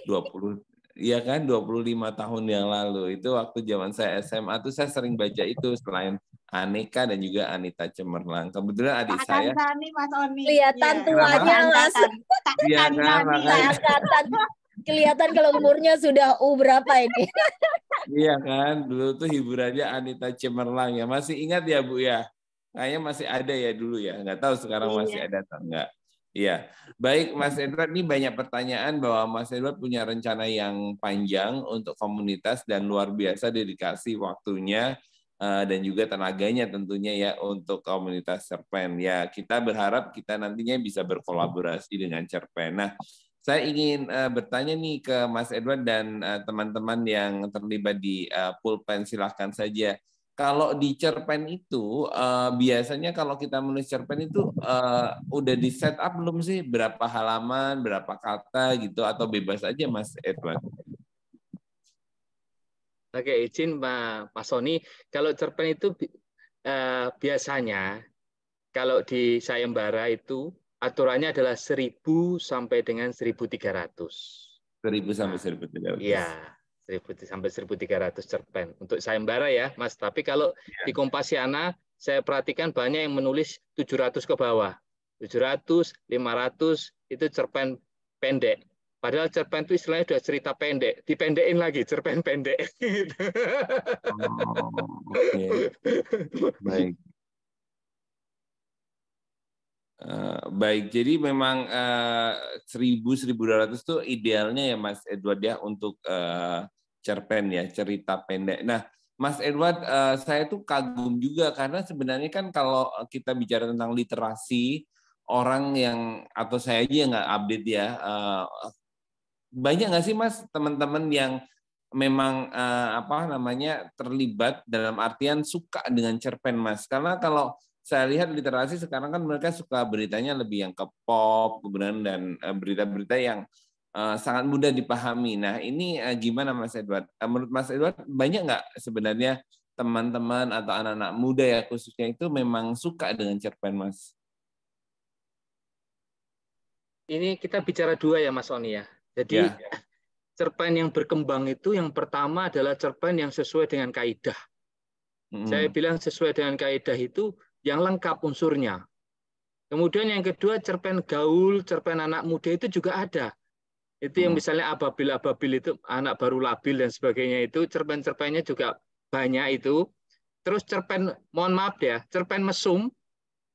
20, ya kan 25 tahun yang lalu. Itu waktu zaman saya SMA tuh saya sering baca itu selain Aneka dan juga Anita Cemerlang. Kebetulan adik saya Nih, Mas Oni. Kelihatan tuanya, Mas. Iya kan, makanya. Kelihatan kalau umurnya sudah berapa ini. Iya kan, dulu tuh hiburannya Anita Cemerlang ya. Masih ingat ya Bu ya? Kayaknya masih ada ya dulu ya. Nggak tahu sekarang masih ada atau enggak. Iya. Baik Mas Edward, ini banyak pertanyaan bahwa Mas Edward punya rencana yang panjang untuk komunitas dan luar biasa dedikasi waktunya dan juga tenaganya tentunya ya untuk komunitas cerpen. Ya, kita berharap kita nantinya bisa berkolaborasi dengan cerpen. Nah, saya ingin bertanya nih ke Mas Edward dan teman-teman yang terlibat di pulpen, silahkan saja. Kalau di cerpen itu biasanya kalau kita menulis cerpen itu udah di set up belum sih berapa halaman, berapa kata gitu atau bebas aja Mas Edward? Oke, izin Pak Sony, kalau cerpen itu biasanya kalau di sayembara itu aturannya adalah 1.000 sampai dengan 1.300. 1.000 sampai 1.300. Iya, 1.000 sampai 1.300 cerpen untuk sayembara ya, Mas. Tapi kalau di Kompasiana saya perhatikan banyak yang menulis 700 ke bawah. 700, 500 itu cerpen pendek. Padahal cerpen itu istilahnya sudah cerita pendek, dipendekin lagi cerpen pendek. Oke. Baik. Baik, jadi memang 1.000-1.200 itu idealnya ya Mas Edward ya untuk cerpen ya, cerita pendek. Nah, Mas Edward, saya tuh kagum juga karena sebenarnya kan kalau kita bicara tentang literasi, orang yang atau saya aja yang nggak update ya, banyak nggak sih Mas teman-teman yang memang apa namanya terlibat dalam artian suka dengan cerpen Mas? Karena kalau saya lihat literasi sekarang kan mereka suka beritanya lebih yang ke pop, kemudian dan berita-berita yang sangat mudah dipahami. Nah, ini gimana Mas Edward? Menurut Mas Edward, banyak nggak sebenarnya teman-teman atau anak-anak muda ya khususnya itu memang suka dengan cerpen, Mas? Ini kita bicara dua ya Mas Oni ya. Jadi Ya. cerpen yang berkembang itu yang pertama adalah cerpen yang sesuai dengan kaidah. Saya bilang sesuai dengan kaidah itu yang lengkap unsurnya. Kemudian yang kedua cerpen gaul, cerpen anak muda itu juga ada. Itu yang misalnya ababil-ababil itu anak baru labil dan sebagainya itu cerpen-cerpennya juga banyak itu. Terus cerpen, mohon maaf ya, cerpen mesum,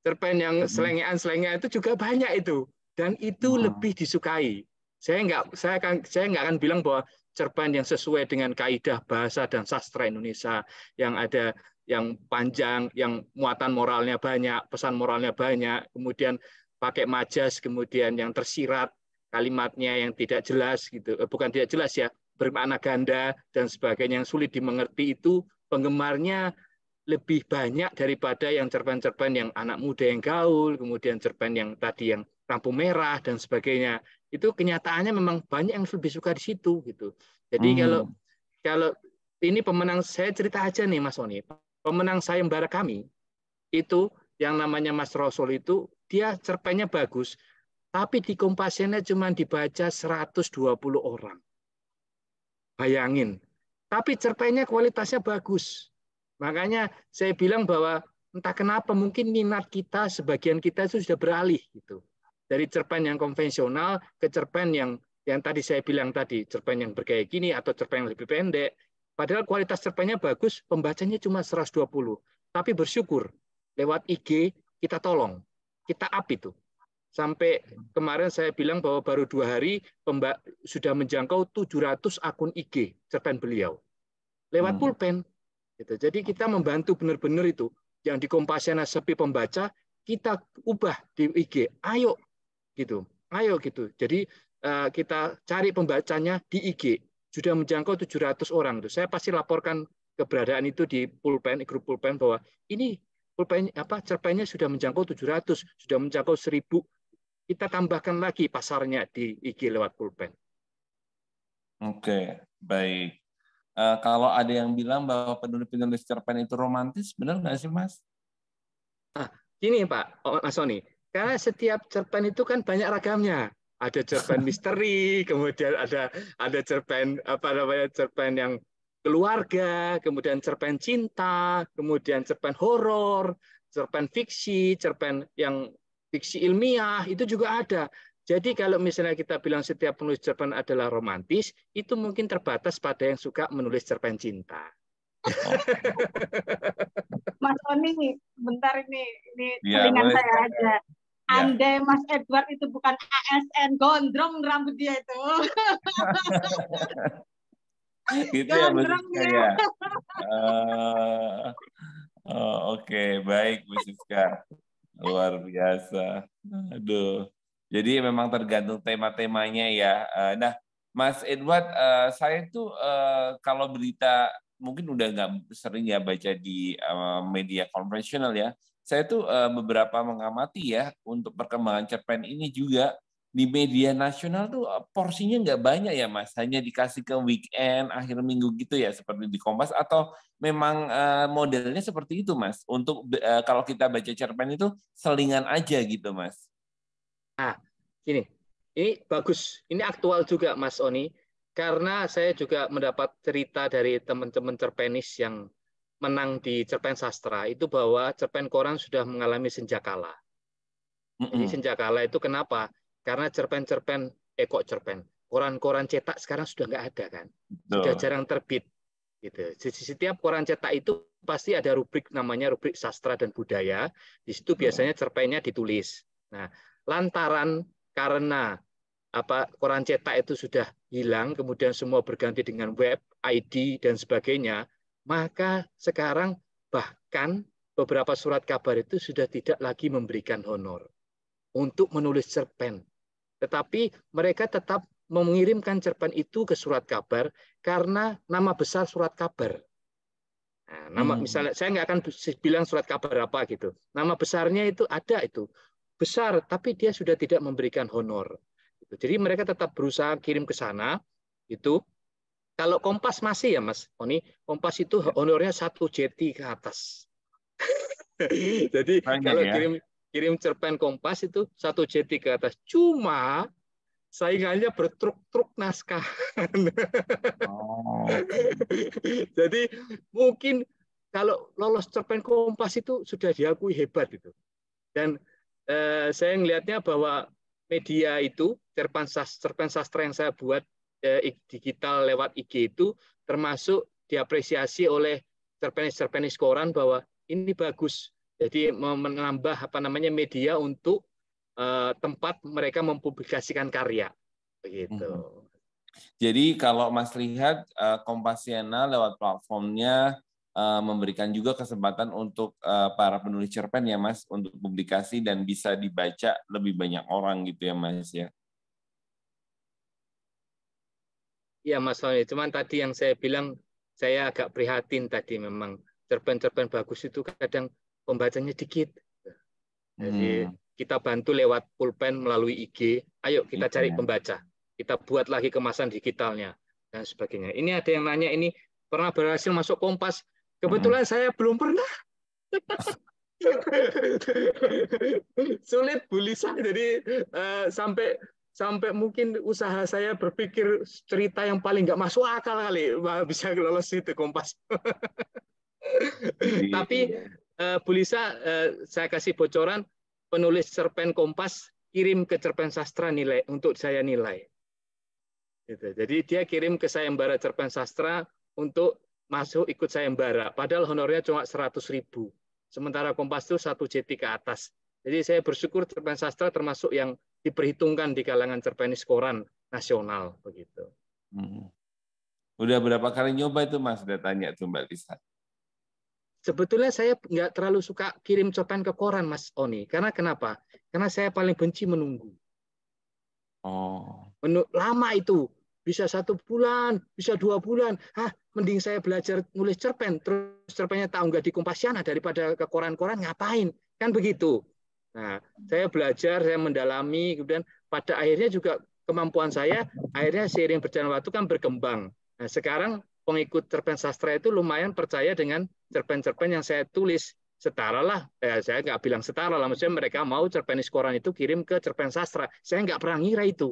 cerpen yang selengean-selengean itu juga banyak itu. Dan itu lebih disukai. Saya nggak akan bilang bahwa cerpen yang sesuai dengan kaidah bahasa dan sastra Indonesia yang ada yang panjang, yang muatan moralnya banyak, pesan moralnya banyak, kemudian pakai majas, kemudian yang tersirat, kalimatnya yang tidak jelas gitu, bukan tidak jelas ya, bermakna ganda dan sebagainya yang sulit dimengerti itu penggemarnya lebih banyak daripada yang cerpen-cerpen yang anak muda yang gaul, kemudian cerpen yang tadi yang lampu merah dan sebagainya. Itu kenyataannya memang banyak yang lebih suka di situ gitu. Jadi kalau ini pemenang, saya cerita aja nih Mas Oni, pemenang sayembara kami itu yang namanya Mas Rasul itu dia cerpennya bagus, tapi di Kompasiennya cuma dibaca 120 orang. Bayangin. Tapi cerpennya kualitasnya bagus. Makanya saya bilang bahwa entah kenapa mungkin minat kita, sebagian kita itu sudah beralih gitu. Dari cerpen yang konvensional ke cerpen yang tadi saya bilang tadi, cerpen yang bergaya gini atau cerpen yang lebih pendek. Padahal kualitas cerpennya bagus, pembacanya cuma 120. Tapi bersyukur, lewat IG kita tolong, kita up itu. Sampai kemarin saya bilang bahwa baru 2 hari sudah menjangkau 700 akun IG cerpen beliau lewat pulpen. Gitu. Jadi kita membantu benar-benar itu yang di Kompasiana sepi pembaca kita ubah di IG. Ayo gitu, ayo gitu. Jadi kita cari pembacanya di IG. Sudah menjangkau 700 orang. Saya pasti laporkan keberadaan itu di pulpen, grup pulpen bahwa ini pulpen cerpennya sudah menjangkau 700, sudah menjangkau 1000. Kita tambahkan lagi pasarnya di IG lewat pulpen. Oke, baik. Kalau ada yang bilang bahwa penulis-penulis cerpen itu romantis, benar nggak sih, Mas? Gini Pak, Mas Soni, karena setiap cerpen itu kan banyak ragamnya. Ada cerpen misteri, kemudian ada cerpen cerpen yang keluarga, kemudian cerpen cinta, kemudian cerpen horor, cerpen fiksi, cerpen yang fiksi ilmiah, itu juga ada. Jadi kalau misalnya kita bilang setiap penulis cerpen adalah romantis, itu mungkin terbatas pada yang suka menulis cerpen cinta. Mas Oni, bentar ini Ya, selingan boleh. saya aja. Ya. Andai Mas Edward itu bukan ASN, gondrong rambut dia itu. Itu ya Bu Gondrong Siska dia. ya. Oke, baik Bu Siska. Luar biasa. Aduh. Jadi memang tergantung tema-temanya ya. Nah, Mas Edward, saya tuh kalau berita mungkin udah nggak sering ya baca di media konvensional ya. Saya tuh beberapa mengamati ya untuk perkembangan cerpen ini juga di media nasional tuh porsinya nggak banyak ya Mas. Hanya dikasih ke weekend, akhir minggu gitu ya seperti di Kompas atau memang modelnya seperti itu Mas. Untuk kalau kita baca cerpen itu selingan aja gitu Mas. Nah, ini bagus, ini aktual juga Mas Oni, karena saya juga mendapat cerita dari teman-teman cerpenis yang menang di cerpen sastra, itu bahwa cerpen koran sudah mengalami senjakala. Jadi senjakala itu kenapa? Karena cerpen-cerpen, koran-koran cetak sekarang sudah nggak ada kan, sudah jarang terbit. Gitu. Setiap koran cetak itu pasti ada rubrik namanya rubrik sastra dan budaya. Di situ biasanya cerpennya ditulis. Nah, lantaran karena koran cetak itu sudah hilang, kemudian semua berganti dengan web, ID dan sebagainya, Maka sekarang bahkan beberapa surat kabar itu sudah tidak lagi memberikan honor untuk menulis cerpen. Tetapi mereka tetap mengirimkan cerpen itu ke surat kabar karena nama besar surat kabar. Nah, misalnya saya nggak akan bilang surat kabar apa gitu. Nama besarnya itu ada itu besar, tapi dia sudah tidak memberikan honor. Jadi mereka tetap berusaha kirim ke sana. Itu kalau Kompas masih ya Mas Oni, Kompas itu honornya 1 JT ke atas. Jadi Banyak kalau ya. kirim cerpen Kompas itu 1 JT ke atas. Cuma saingannya bertruk-truk naskah. Oh. Jadi mungkin kalau lolos cerpen Kompas itu sudah diakui hebat itu. Dan saya melihatnya bahwa media itu cerpen sastra yang saya buat digital lewat IG itu termasuk diapresiasi oleh cerpenis koran bahwa ini bagus. Jadi menambah media untuk tempat mereka mempublikasikan karya, begitu. Jadi kalau Mas lihat Kompasiana lewat platformnya memberikan juga kesempatan untuk para penulis cerpen ya Mas untuk publikasi dan bisa dibaca lebih banyak orang gitu ya Mas ya. Iya Mas Sony, cuman tadi yang saya bilang saya agak prihatin tadi memang cerpen-cerpen bagus itu kadang pembacanya dikit. Jadi kita bantu lewat pulpen melalui IG, ayo kita cari pembaca. Kita buat lagi kemasan digitalnya dan sebagainya. Ini ada yang nanya ini pernah berhasil masuk Kompas. Kebetulan saya belum pernah. Sulit Bu Lisa. Jadi sampai mungkin usaha saya berpikir cerita yang paling nggak masuk akal kali bisa lolos itu Kompas. Tapi Bu Lisa, saya kasih bocoran, penulis cerpen Kompas kirim ke cerpen sastra nilai untuk saya nilai. Gitu. Jadi dia kirim ke sayembara cerpen sastra untuk masuk ikut sayembara. Padahal honornya cuma 100.000. Sementara Kompas itu 1 JT ke atas. Jadi saya bersyukur cerpen sastra termasuk yang diperhitungkan di kalangan cerpenis koran nasional begitu. Udah berapa kali nyoba itu Mas? Udah tanya tuh Mbak Lisa. Sebetulnya saya nggak terlalu suka kirim cerpen ke koran, Mas Oni. Karena kenapa? Karena saya paling benci menunggu. Lama itu. Bisa 1 bulan, bisa 2 bulan. Mending saya belajar nulis cerpen. Terus cerpennya tahu nggak di Kompasiana daripada ke koran-koran, ngapain? Kan begitu. Nah, saya belajar, saya mendalami. Kemudian pada akhirnya juga kemampuan saya, akhirnya seiring berjalan waktu kan berkembang. Nah, sekarang pengikut cerpen sastra itu lumayan percaya dengan cerpen-cerpen yang saya tulis. Setara lah, saya nggak bilang setara lah, maksudnya mereka mau cerpenis koran itu kirim ke cerpen sastra. Saya nggak pernah ngira itu.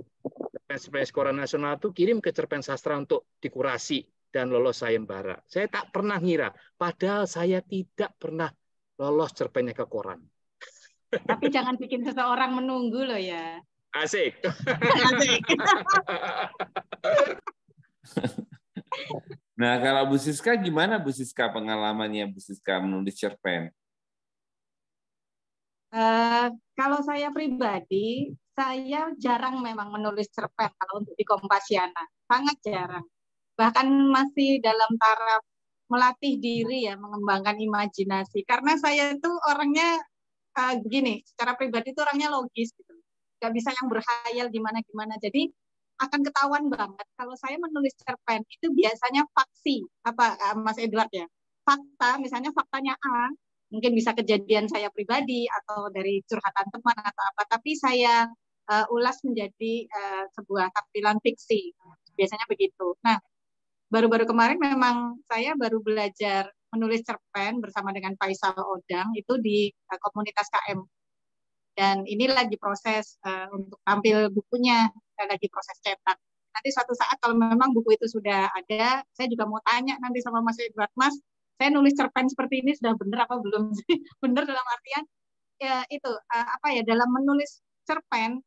Cerpenis koran nasional itu kirim ke cerpen sastra untuk dikurasi dan lolos sayembara. Saya tak pernah ngira, padahal saya tidak pernah lolos cerpennya ke koran. Tapi jangan bikin seseorang menunggu loh ya. Asik. Asik. Nah, kalau Bu Siska gimana Bu Siska pengalamannya Bu Siska menulis cerpen? Kalau saya pribadi, saya jarang memang menulis cerpen kalau untuk di Kompasiana. Sangat jarang. Bahkan masih dalam taraf melatih diri ya, mengembangkan imajinasi. Karena saya itu orangnya begini, secara pribadi itu orangnya logis gitu. Gak bisa yang berkhayal gimana-gimana. Jadi akan ketahuan banget kalau saya menulis cerpen itu biasanya faksi Mas Edward ya, fakta, misalnya faktanya A, mungkin bisa kejadian saya pribadi atau dari curhatan teman atau apa, tapi saya ulas menjadi sebuah tampilan fiksi, biasanya begitu. Nah, baru-baru kemarin memang saya baru belajar menulis cerpen bersama dengan Faisal Odang itu di komunitas KM. Dan ini lagi proses untuk tampil bukunya, lagi proses cetak. Nanti suatu saat kalau memang buku itu sudah ada, saya juga mau tanya nanti sama Mas Edward, Mas, saya nulis cerpen seperti ini sudah benar apa belum? Benar dalam artian ya itu dalam menulis cerpen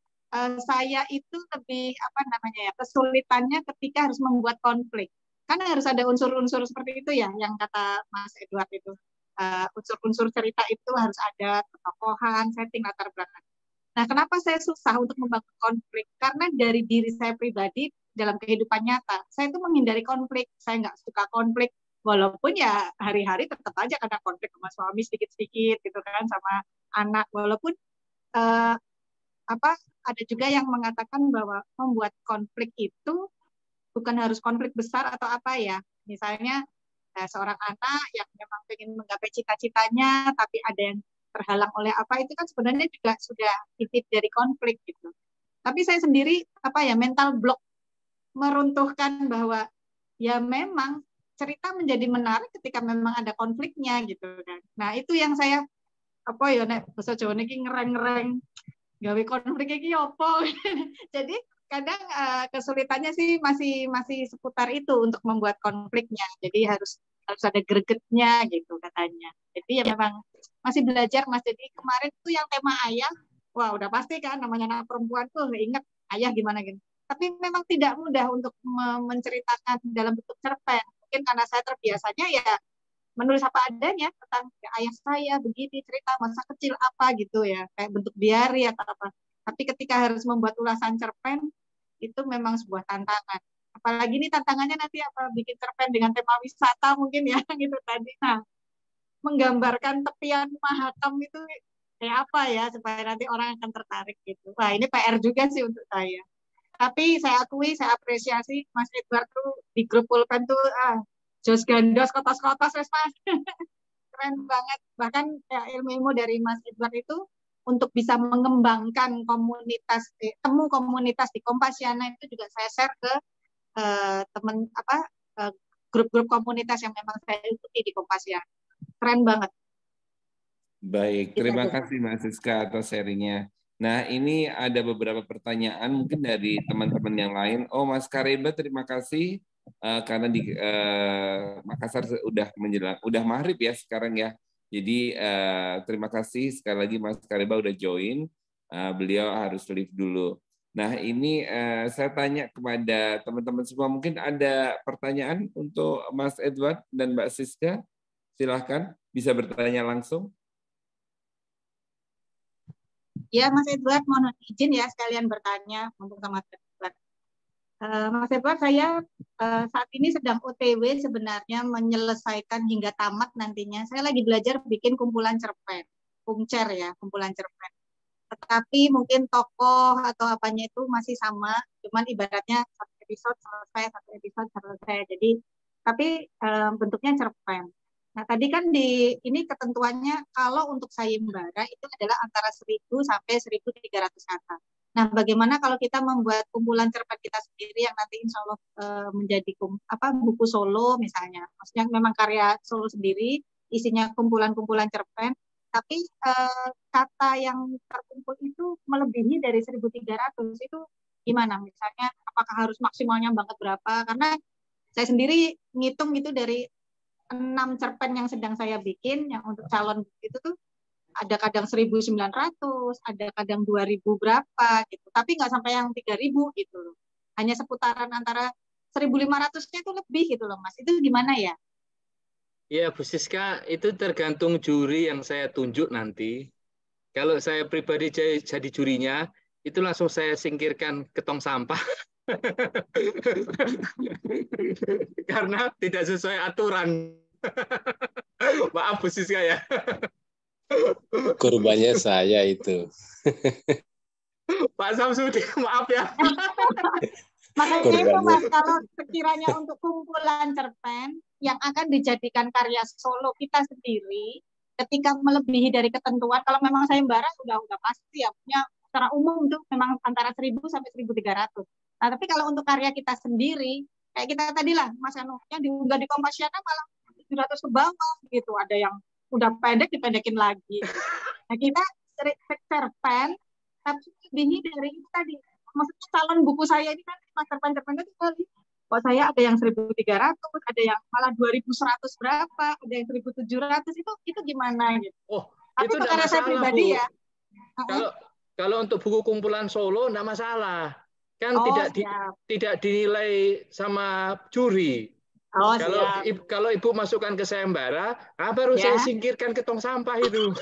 saya itu lebih kesulitannya ketika harus membuat konflik. Kan harus ada unsur-unsur seperti itu ya, yang kata Mas Edward itu. Unsur-unsur cerita itu harus ada tokohan, setting, latar belakang. Nah, kenapa saya susah untuk membangun konflik? Karena dari diri saya pribadi dalam kehidupan nyata, saya itu menghindari konflik. Saya nggak suka konflik, Walaupun ya hari-hari tetap aja kadang konflik sama suami sedikit-sedikit gitu kan, sama anak. Walaupun eh, apa ada juga yang mengatakan bahwa membuat konflik itu bukan harus konflik besar atau apa ya. Misalnya seorang anak yang memang ingin menggapai cita-citanya tapi ada yang terhalang oleh apa, itu kan sebenarnya juga sudah titik dari konflik gitu. Tapi saya sendiri apa ya, mental block meruntuhkan bahwa ya memang cerita menjadi menarik ketika memang ada konfliknya gitu kan. Nah, itu yang saya apa ya nek bahasa Jawa niki ngereng-ngereng gawe konflik iki opo. Jadi kadang kesulitannya sih masih seputar itu untuk membuat konfliknya. Jadi harus ada gregetnya gitu katanya. Jadi ya memang masih belajar Mas. Jadi kemarin tuh yang tema ayah, wah udah pasti kan namanya anak perempuan tuh ingat ayah gimana gitu. Tapi memang tidak mudah untuk menceritakan dalam bentuk cerpen. Mungkin karena saya terbiasanya ya menulis apa adanya tentang ya, ayah saya begini, cerita masa kecil apa gitu ya, kayak bentuk diary atau apa. Tapi ketika harus membuat ulasan cerpen, itu memang sebuah tantangan. Apalagi ini tantangannya nanti apa, bikin cerpen dengan tema wisata mungkin ya gitu tadi. Nah, menggambarkan tepian Mahakam itu kayak apa ya supaya nanti orang akan tertarik gitu. Wah, ini PR juga sih untuk saya. Tapi saya akui, saya apresiasi Mas Edward tuh di grup pulpen tuh jos gandos kotos-kotos wes Mas. Keren banget. Bahkan ya, ilmu-ilmu dari Mas Edward itu untuk bisa mengembangkan komunitas temu komunitas di Kompasiana itu juga saya share ke teman grup-grup komunitas yang memang saya ikuti di Kompasiana. Keren banget. Baik, terima kasih Mbak Siska atas sharingnya. Nah, ini ada beberapa pertanyaan mungkin dari teman-teman yang lain. Oh, Mas Kareba, terima kasih karena di Makassar udah maghrib ya sekarang ya. Jadi terima kasih sekali lagi Mas Kareba udah join. Beliau harus leave dulu. Nah, ini saya tanya kepada teman-teman semua. Mungkin ada pertanyaan untuk Mas Edward dan Mbak Siska. Silahkan, bisa bertanya langsung. Ya, Mas Edward, mohon izin ya sekalian bertanya untuk sama Mas Edward. Mas Edward, saya saat ini sedang OTW sebenarnya menyelesaikan hingga tamat nantinya. Saya lagi belajar bikin kumpulan cerpen, kumcer ya, kumpulan cerpen. Tetapi mungkin tokoh atau apanya itu masih sama, cuman ibaratnya satu episode selesai. Jadi, tapi bentuknya cerpen. Nah, tadi kan ini ketentuannya kalau untuk sayembara itu adalah antara 1.000 sampai 1.300 kata. Nah, bagaimana kalau kita membuat kumpulan cerpen kita sendiri yang nanti insya Allah menjadi buku solo misalnya. Maksudnya memang karya solo sendiri, isinya kumpulan-kumpulan cerpen, tapi kata yang terkumpul itu melebihi dari 1.300 itu gimana? Misalnya apakah harus maksimalnya banget berapa? Karena saya sendiri ngitung itu dari 6 cerpen yang sedang saya bikin, yang untuk calon itu tuh ada kadang 1.900, ada kadang 2.000 berapa gitu. Tapi nggak sampai yang 3.000 gitu loh. Hanya seputaran antara 1.500-nya itu lebih gitu loh Mas. Itu gimana ya? Ya, Bu Siska, itu tergantung juri yang saya tunjuk nanti. Kalau saya pribadi jadi jurinya, itu langsung saya singkirkan ke tong sampah. Karena tidak sesuai aturan. Maaf Bu Siska ya. Korbannya saya itu. Pak Samsudi, maaf ya. Makanya itu Mas, kalau sekiranya untuk kumpulan cerpen yang akan dijadikan karya solo kita sendiri, ketika melebihi dari ketentuan, kalau memang sayembara udah pasti ya, punya secara umum tuh memang antara 1.000 sampai 1.300. Nah, tapi kalau untuk karya kita sendiri, kayak kita tadi lah, Mas Anu, yang diunggah di Kompasiana malah 700 ke bawah gitu. Ada yang udah pendek, dipendekin lagi. Nah, kita cerpen, tapi lebih dari itu tadi. Maksudnya calon buku saya ini kan, Mas cerpen-cerpen itu kali. Kok saya ada yang 1.300, ada yang malah 2.100 berapa, ada yang 1.700, itu gimana gitu. Oh, tapi itu untuk karya saya pribadi Bu. Ya. Kalau untuk buku kumpulan solo, enggak masalah. Kan tidak dinilai sama juri. Kalau Ibu masukkan ke sayembara, baru saya singkirkan ke tong sampah itu.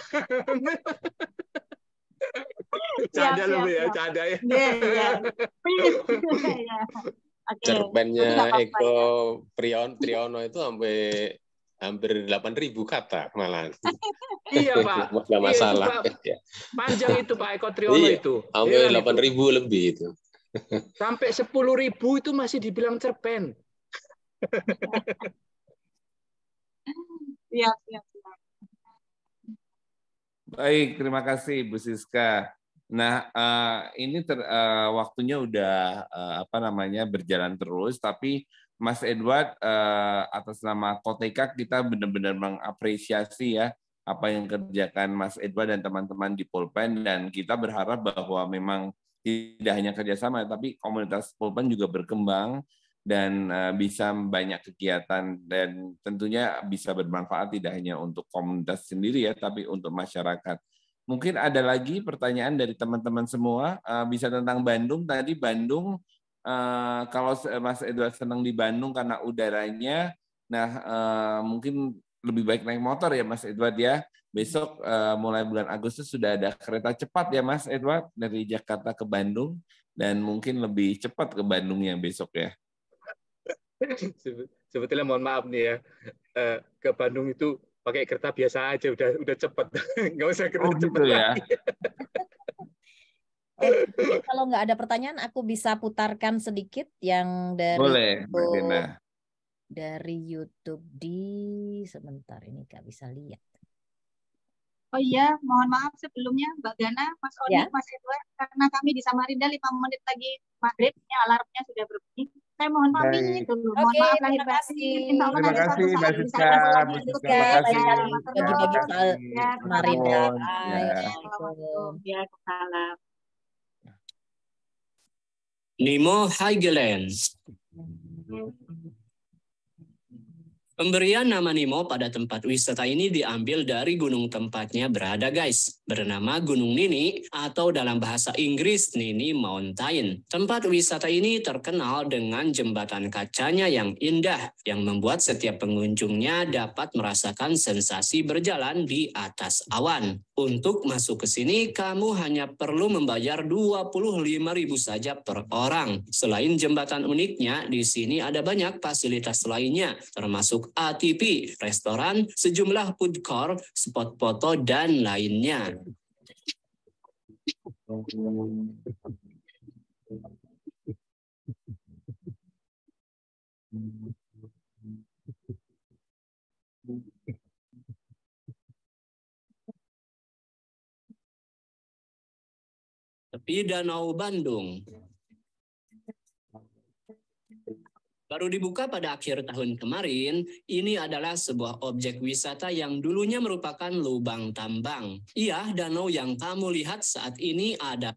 Canda loh ya, canda ya. Iya. Oke. Cerpennya Tapi nggak apa-apa Eko ya. Priyono itu sampai hampir 8.000 kata malahan. Iya Pak. Nggak Iya itu masalah. Pak. Ya. Panjang itu Pak Eko Triyono Iya, itu. sampai Heran itu. 8.000 lebih itu. Sampai 10.000 itu masih dibilang cerpen. Siap, siap, siap. Baik, terima kasih Bu Siska. Nah, ini waktunya udah berjalan terus, tapi Mas Edward atas nama Kotekak kita benar-benar mengapresiasi ya apa yang kerjakan Mas Edward dan teman-teman di Pulpen, dan kita berharap bahwa memang tidak hanya kerjasama, tapi komunitas Pulpen juga berkembang dan bisa banyak kegiatan dan tentunya bisa bermanfaat tidak hanya untuk komunitas sendiri ya, tapi untuk masyarakat. Mungkin ada lagi pertanyaan dari teman-teman semua, bisa tentang Bandung. Tadi Bandung, kalau Mas Edward senang di Bandung karena udaranya, nah mungkin lebih baik naik motor ya Mas Edward ya. Besok mulai bulan Agustus sudah ada kereta cepat ya Mas Edward dari Jakarta ke Bandung, dan mungkin lebih cepat ke Bandungnya besok ya. Sebetulnya mohon maaf nih ya, ke Bandung itu pakai kereta biasa aja udah cepat, nggak usah kereta cepat gitu ya. lagi. Kalau nggak ada pertanyaan, aku bisa putarkan sedikit yang dari Boleh, Mbak Dina. Dari YouTube sebentar ini nggak bisa lihat. Oh iya, mohon maaf sebelumnya Mbak Gana, Mas Oni, Ya. Mas Edward, karena kami di Samarinda 5 menit lagi maghrib, ini alarmnya sudah berbunyi. Saya mohon pamit dulu. Mohon Oke, maaf lahir terima batin. kasih. Insya Allah Terima nanti suatu kasih, saat Mbak bisa Siska. ketemu lagi Bu untuk Siska, diskusi makasih. ya. Bagi-bagi Terus. Ya, Samarinda. Nuhun. Bye. Ya. Assalamualaikum. Ya, salam. Nemo Highland. Pemberian nama Nemo pada tempat wisata ini diambil dari gunung tempatnya berada guys, bernama Gunung Nini atau dalam bahasa Inggris Nini Mountain. Tempat wisata ini terkenal dengan jembatan kacanya yang indah yang membuat setiap pengunjungnya dapat merasakan sensasi berjalan di atas awan. Untuk masuk ke sini kamu hanya perlu membayar 25.000 saja per orang. Selain jembatan uniknya, di sini ada banyak fasilitas lainnya termasuk ATP, restoran, sejumlah food court, spot foto, dan lainnya. Tepi Danau Bandung. Baru dibuka pada akhir tahun kemarin, ini adalah sebuah objek wisata yang dulunya merupakan lubang tambang. Iya, danau yang kamu lihat saat ini ada.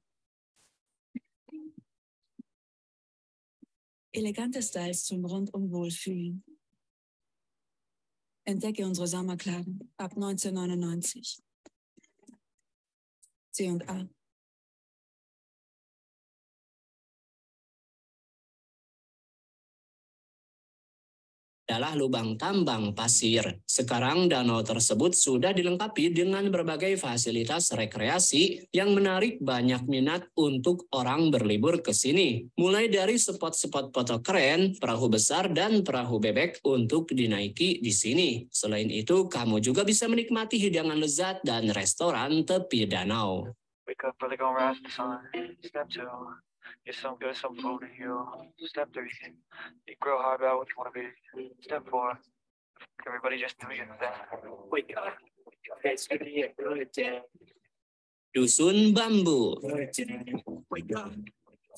Elegante Styles zum rundum Wohlfühlen. Entdecke unsere Sommerkladen ab 1999. C&A. Adalah lubang tambang pasir. Sekarang danau tersebut sudah dilengkapi dengan berbagai fasilitas rekreasi yang menarik banyak minat untuk orang berlibur ke sini. Mulai dari spot-spot foto keren, perahu besar, dan perahu bebek untuk dinaiki di sini. Selain itu, kamu juga bisa menikmati hidangan lezat dan restoran tepi danau. Wake up early, gonna rise the sun. Step 2, get some good, some food to you. Step 3, you grow hard about what you want to be. Step 4, everybody just do your thing. Wake up, it's gonna be a good day. Dusun Bambu. Wake up.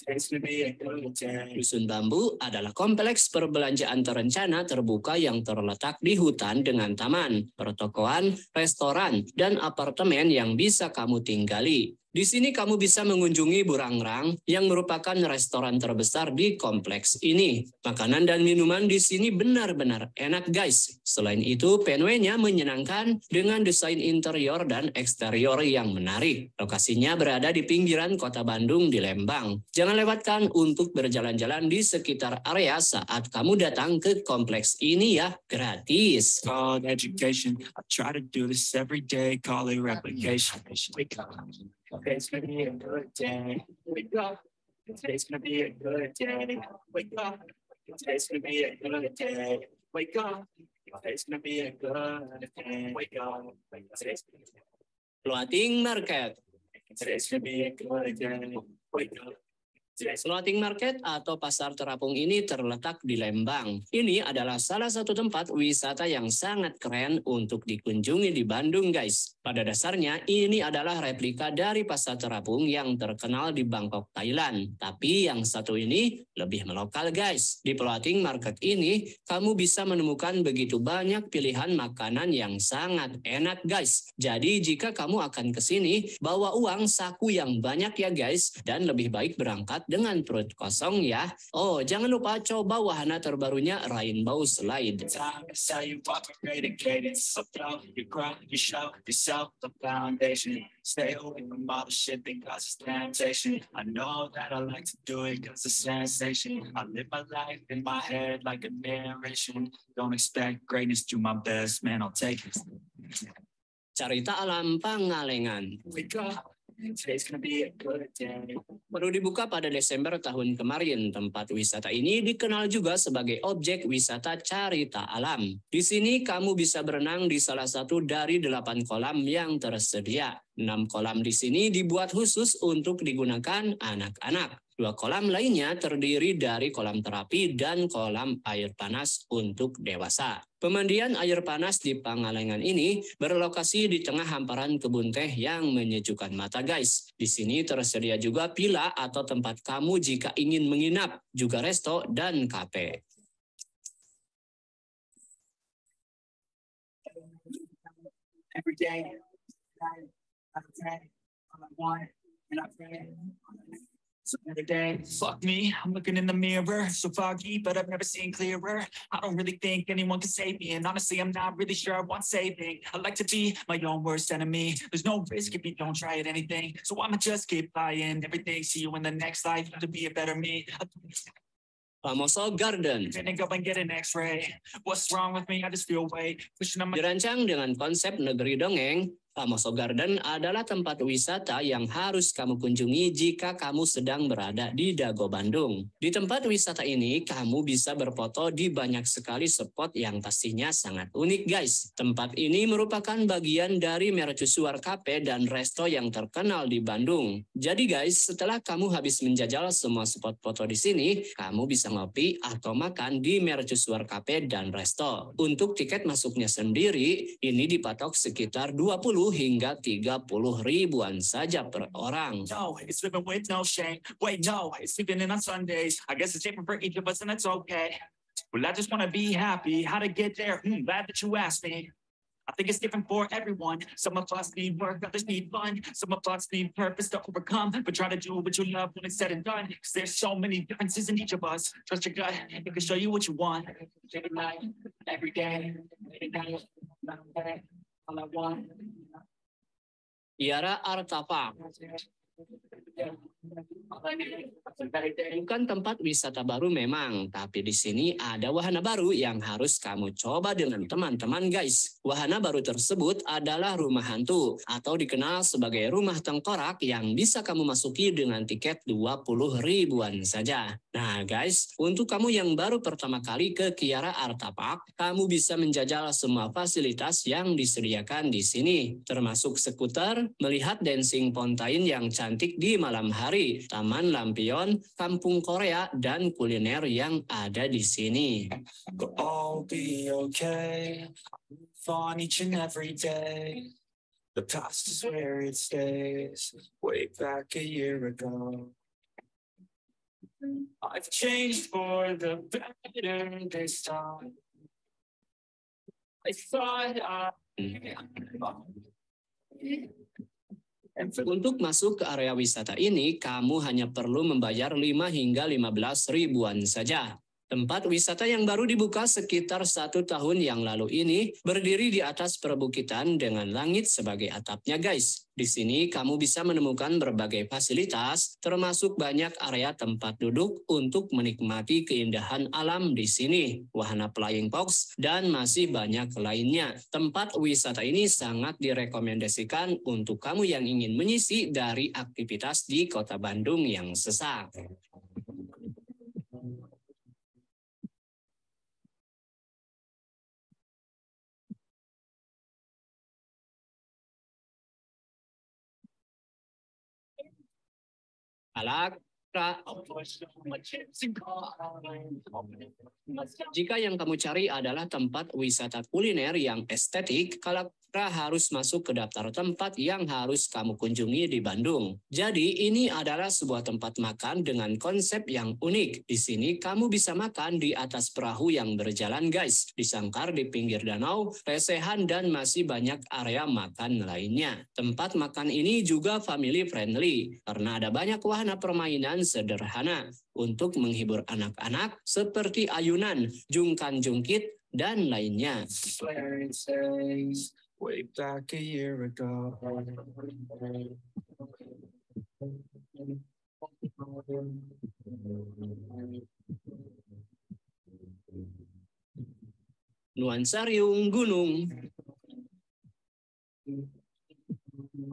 It's gonna be a good day. Dusun Bambu adalah kompleks perbelanjaan terencana terbuka yang terletak di hutan dengan taman, pertokoan, restoran, dan apartemen yang bisa kamu tinggali. Di sini kamu bisa mengunjungi Burangrang yang merupakan restoran terbesar di kompleks ini. Makanan dan minuman di sini benar-benar enak guys. Selain itu, penway-nya menyenangkan dengan desain interior dan eksterior yang menarik. Lokasinya berada di pinggiran kota Bandung di Lembang. Jangan lewatkan untuk berjalan-jalan di sekitar area saat kamu datang ke kompleks ini ya, gratis. Called education. I try to do this every day. Call it replication. Wake up. Okay, it's gonna be a good day. Wake up. Today's gonna be a good day. Wake up. Today's gonna be a good day. Wake up. Today's gonna be a good day. Wake up. Today's Floating market. gonna be a good day. Wake up. Floating market atau pasar terapung ini terletak di Lembang. Ini adalah salah satu tempat wisata yang sangat keren untuk dikunjungi di Bandung, guys. Pada dasarnya, ini adalah replika dari pasar terapung yang terkenal di Bangkok, Thailand. Tapi yang satu ini lebih melokal, guys. Di floating market ini, kamu bisa menemukan begitu banyak pilihan makanan yang sangat enak, guys. Jadi, jika kamu akan ke sini, bawa uang saku yang banyak ya, guys. Dan lebih baik berangkat dengan perut kosong ya. Oh, jangan lupa coba wahana terbarunya Rainbow Slide. Time to sell you upgraded cadence. So flow, you grow, you show yourself the foundation. Stay away from all the shit that causes temptation. I know that I like to do it cause it's sensation. I live my life in my head like a narration. Don't expect greatness, do my best, man, I'll take it. Carita alam Pangalengan. Wake up. Today's gonna be a good day. Baru dibuka pada Desember tahun kemarin, tempat wisata ini dikenal juga sebagai objek wisata carita alam. Di sini kamu bisa berenang di salah satu dari 8 kolam yang tersedia. 6 kolam di sini dibuat khusus untuk digunakan anak-anak. 2 kolam lainnya terdiri dari kolam terapi dan kolam air panas untuk dewasa. Pemandian air panas di Pangalengan ini berlokasi di tengah hamparan kebun teh yang menyejukkan mata, guys. Di sini tersedia juga villa atau tempat kamu jika ingin menginap, juga resto dan kafe. Every day, I pray, all I want, and I pray. So every day, fuck me, I'm looking in the mirror, so foggy, but I've never seen clearer. I don't really think anyone can save me, and honestly, I'm not really sure I want saving. I like to be my own worst enemy. There's no risk if you don't try at anything, so I'ma just keep buying everything. See you in the next life to be a better me. Famoso Garden. Go and get an X-ray. What's wrong with me? I just feel weight pushing on my. Dirancang dengan konsep negeri dongeng, Famoso Garden adalah tempat wisata yang harus kamu kunjungi jika kamu sedang berada di Dago, Bandung. Di tempat wisata ini, kamu bisa berfoto di banyak sekali spot yang pastinya sangat unik, guys. Tempat ini merupakan bagian dari Mercusuar Cafe dan resto yang terkenal di Bandung. Jadi guys, setelah kamu habis menjajal semua spot foto di sini, kamu bisa ngopi atau makan di Mercusuar Cafe dan resto. Untuk tiket masuknya sendiri, ini dipatok sekitar 20 hingga 30 ribuan saja per orang. No, it's living with no shame. Wait, no, it's sleeping in on Sundays. I guess it's different for each of us and it's okay. Well, I just want to be happy. How to get there? Glad that you asked me. I think it's different for everyone. Some of us need work, others need fun. Some of us need purpose to overcome. But try to do what you love when it's said and done. Because there's so many differences in each of us. Trust your gut, it can show you what you want. Every night, every day, every night, all I want. Kiara Artapa. Bukan tempat wisata baru memang, tapi di sini ada wahana baru yang harus kamu coba dengan teman-teman, guys. Wahana baru tersebut adalah rumah hantu atau dikenal sebagai rumah tengkorak yang bisa kamu masuki dengan tiket 20 ribuan saja. Nah, guys, untuk kamu yang baru pertama kali ke Kiara Artapak, kamu bisa menjajal semua fasilitas yang disediakan di sini, termasuk skuter, melihat dancing fontaine yang cantik di malam hari, taman lampion, kampung Korea, dan kuliner yang ada di sini. All be okay. On each and every day. The past is where it stays. Way back a year ago. I've changed for the better this time. I thought Untuk masuk ke area wisata ini, kamu hanya perlu membayar 5 hingga 15 ribuan saja. Tempat wisata yang baru dibuka sekitar 1 tahun yang lalu ini berdiri di atas perbukitan dengan langit sebagai atapnya guys. Di sini kamu bisa menemukan berbagai fasilitas termasuk banyak area tempat duduk untuk menikmati keindahan alam di sini, wahana flying fox, dan masih banyak lainnya. Tempat wisata ini sangat direkomendasikan untuk kamu yang ingin mengisi dari aktivitas di Kota Bandung yang sesak. Jika yang kamu cari adalah tempat wisata kuliner yang estetik, Kalakra harus masuk ke daftar tempat yang harus kamu kunjungi di Bandung. Jadi ini adalah sebuah tempat makan dengan konsep yang unik. Di sini kamu bisa makan di atas perahu yang berjalan guys, di sangkar di pinggir danau, lesehan dan masih banyak area makan lainnya. Tempat makan ini juga family friendly karena ada banyak wahana permainan sederhana untuk menghibur anak-anak seperti ayunan, jungkan-jungkit, dan lainnya. Way back a year ago. Nuansa riung gunung.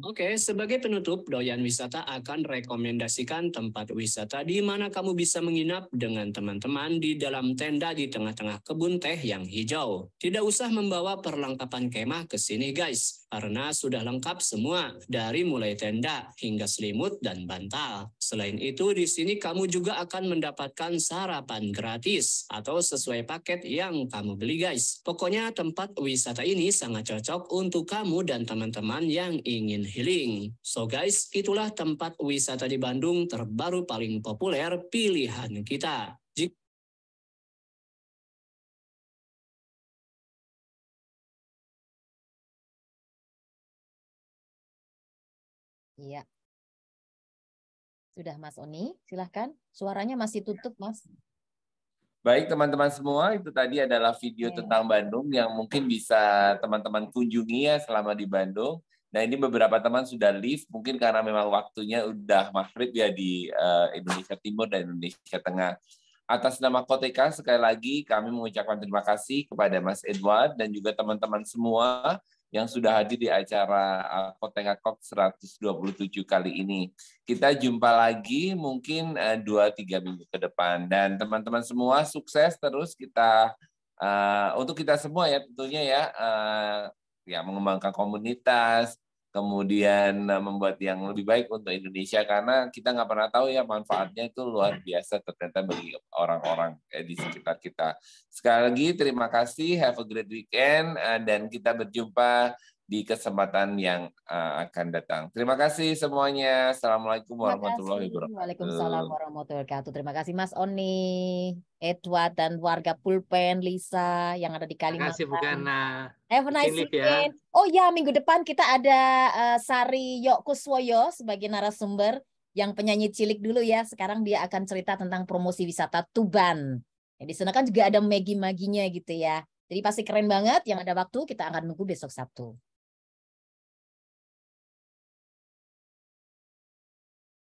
Oke, sebagai penutup, Doyan Wisata akan rekomendasikan tempat wisata di mana kamu bisa menginap dengan teman-teman di dalam tenda di tengah-tengah kebun teh yang hijau. Tidak usah membawa perlengkapan kemah ke sini guys, karena sudah lengkap semua dari mulai tenda hingga selimut dan bantal. Selain itu, di sini kamu juga akan mendapatkan sarapan gratis atau sesuai paket yang kamu beli guys. Pokoknya tempat wisata ini sangat cocok untuk kamu dan teman-teman yang ingin healing. So guys, itulah tempat wisata di Bandung terbaru paling populer pilihan kita. Iya. Sudah Mas Oni, silahkan. Suaranya masih tutup Mas. Baik teman-teman semua, itu tadi adalah video tentang Bandung yang mungkin bisa teman-teman kunjungi ya selama di Bandung. Nah ini beberapa teman sudah live, mungkin karena memang waktunya udah maghrib ya di Indonesia Timur dan Indonesia Tengah. Atas nama Koteka, sekali lagi kami mengucapkan terima kasih kepada Mas Edward dan juga teman-teman semua yang sudah hadir di acara Koteka Talk 127 kali ini. Kita jumpa lagi mungkin 2-3 minggu ke depan. Dan teman-teman semua sukses terus kita untuk kita semua ya tentunya ya mengembangkan komunitas, kemudian membuat yang lebih baik untuk Indonesia karena kita nggak pernah tahu ya manfaatnya itu luar biasa ternyata bagi orang-orang di sekitar kita. Sekali lagi terima kasih, have a great weekend dan kita berjumpa di kesempatan yang akan datang. Terima kasih semuanya. Assalamualaikum warahmatullahi wabarakatuh. Waalaikumsalam warahmatullahi wabarakatuh. Terima kasih Mas Oni, Edward dan warga Pulpen, Lisa yang ada di Kalimantan. Terima kasih Bu Gana. Have a nice weekend. Ya. Oh ya, minggu depan kita ada Sari Yok Kuswoyo sebagai narasumber yang penyanyi cilik dulu ya. Sekarang dia akan cerita tentang promosi wisata Tuban. Ya, di sana kan juga ada Magi-maginya gitu ya. Jadi pasti keren banget. Yang ada waktu kita akan nunggu besok Sabtu.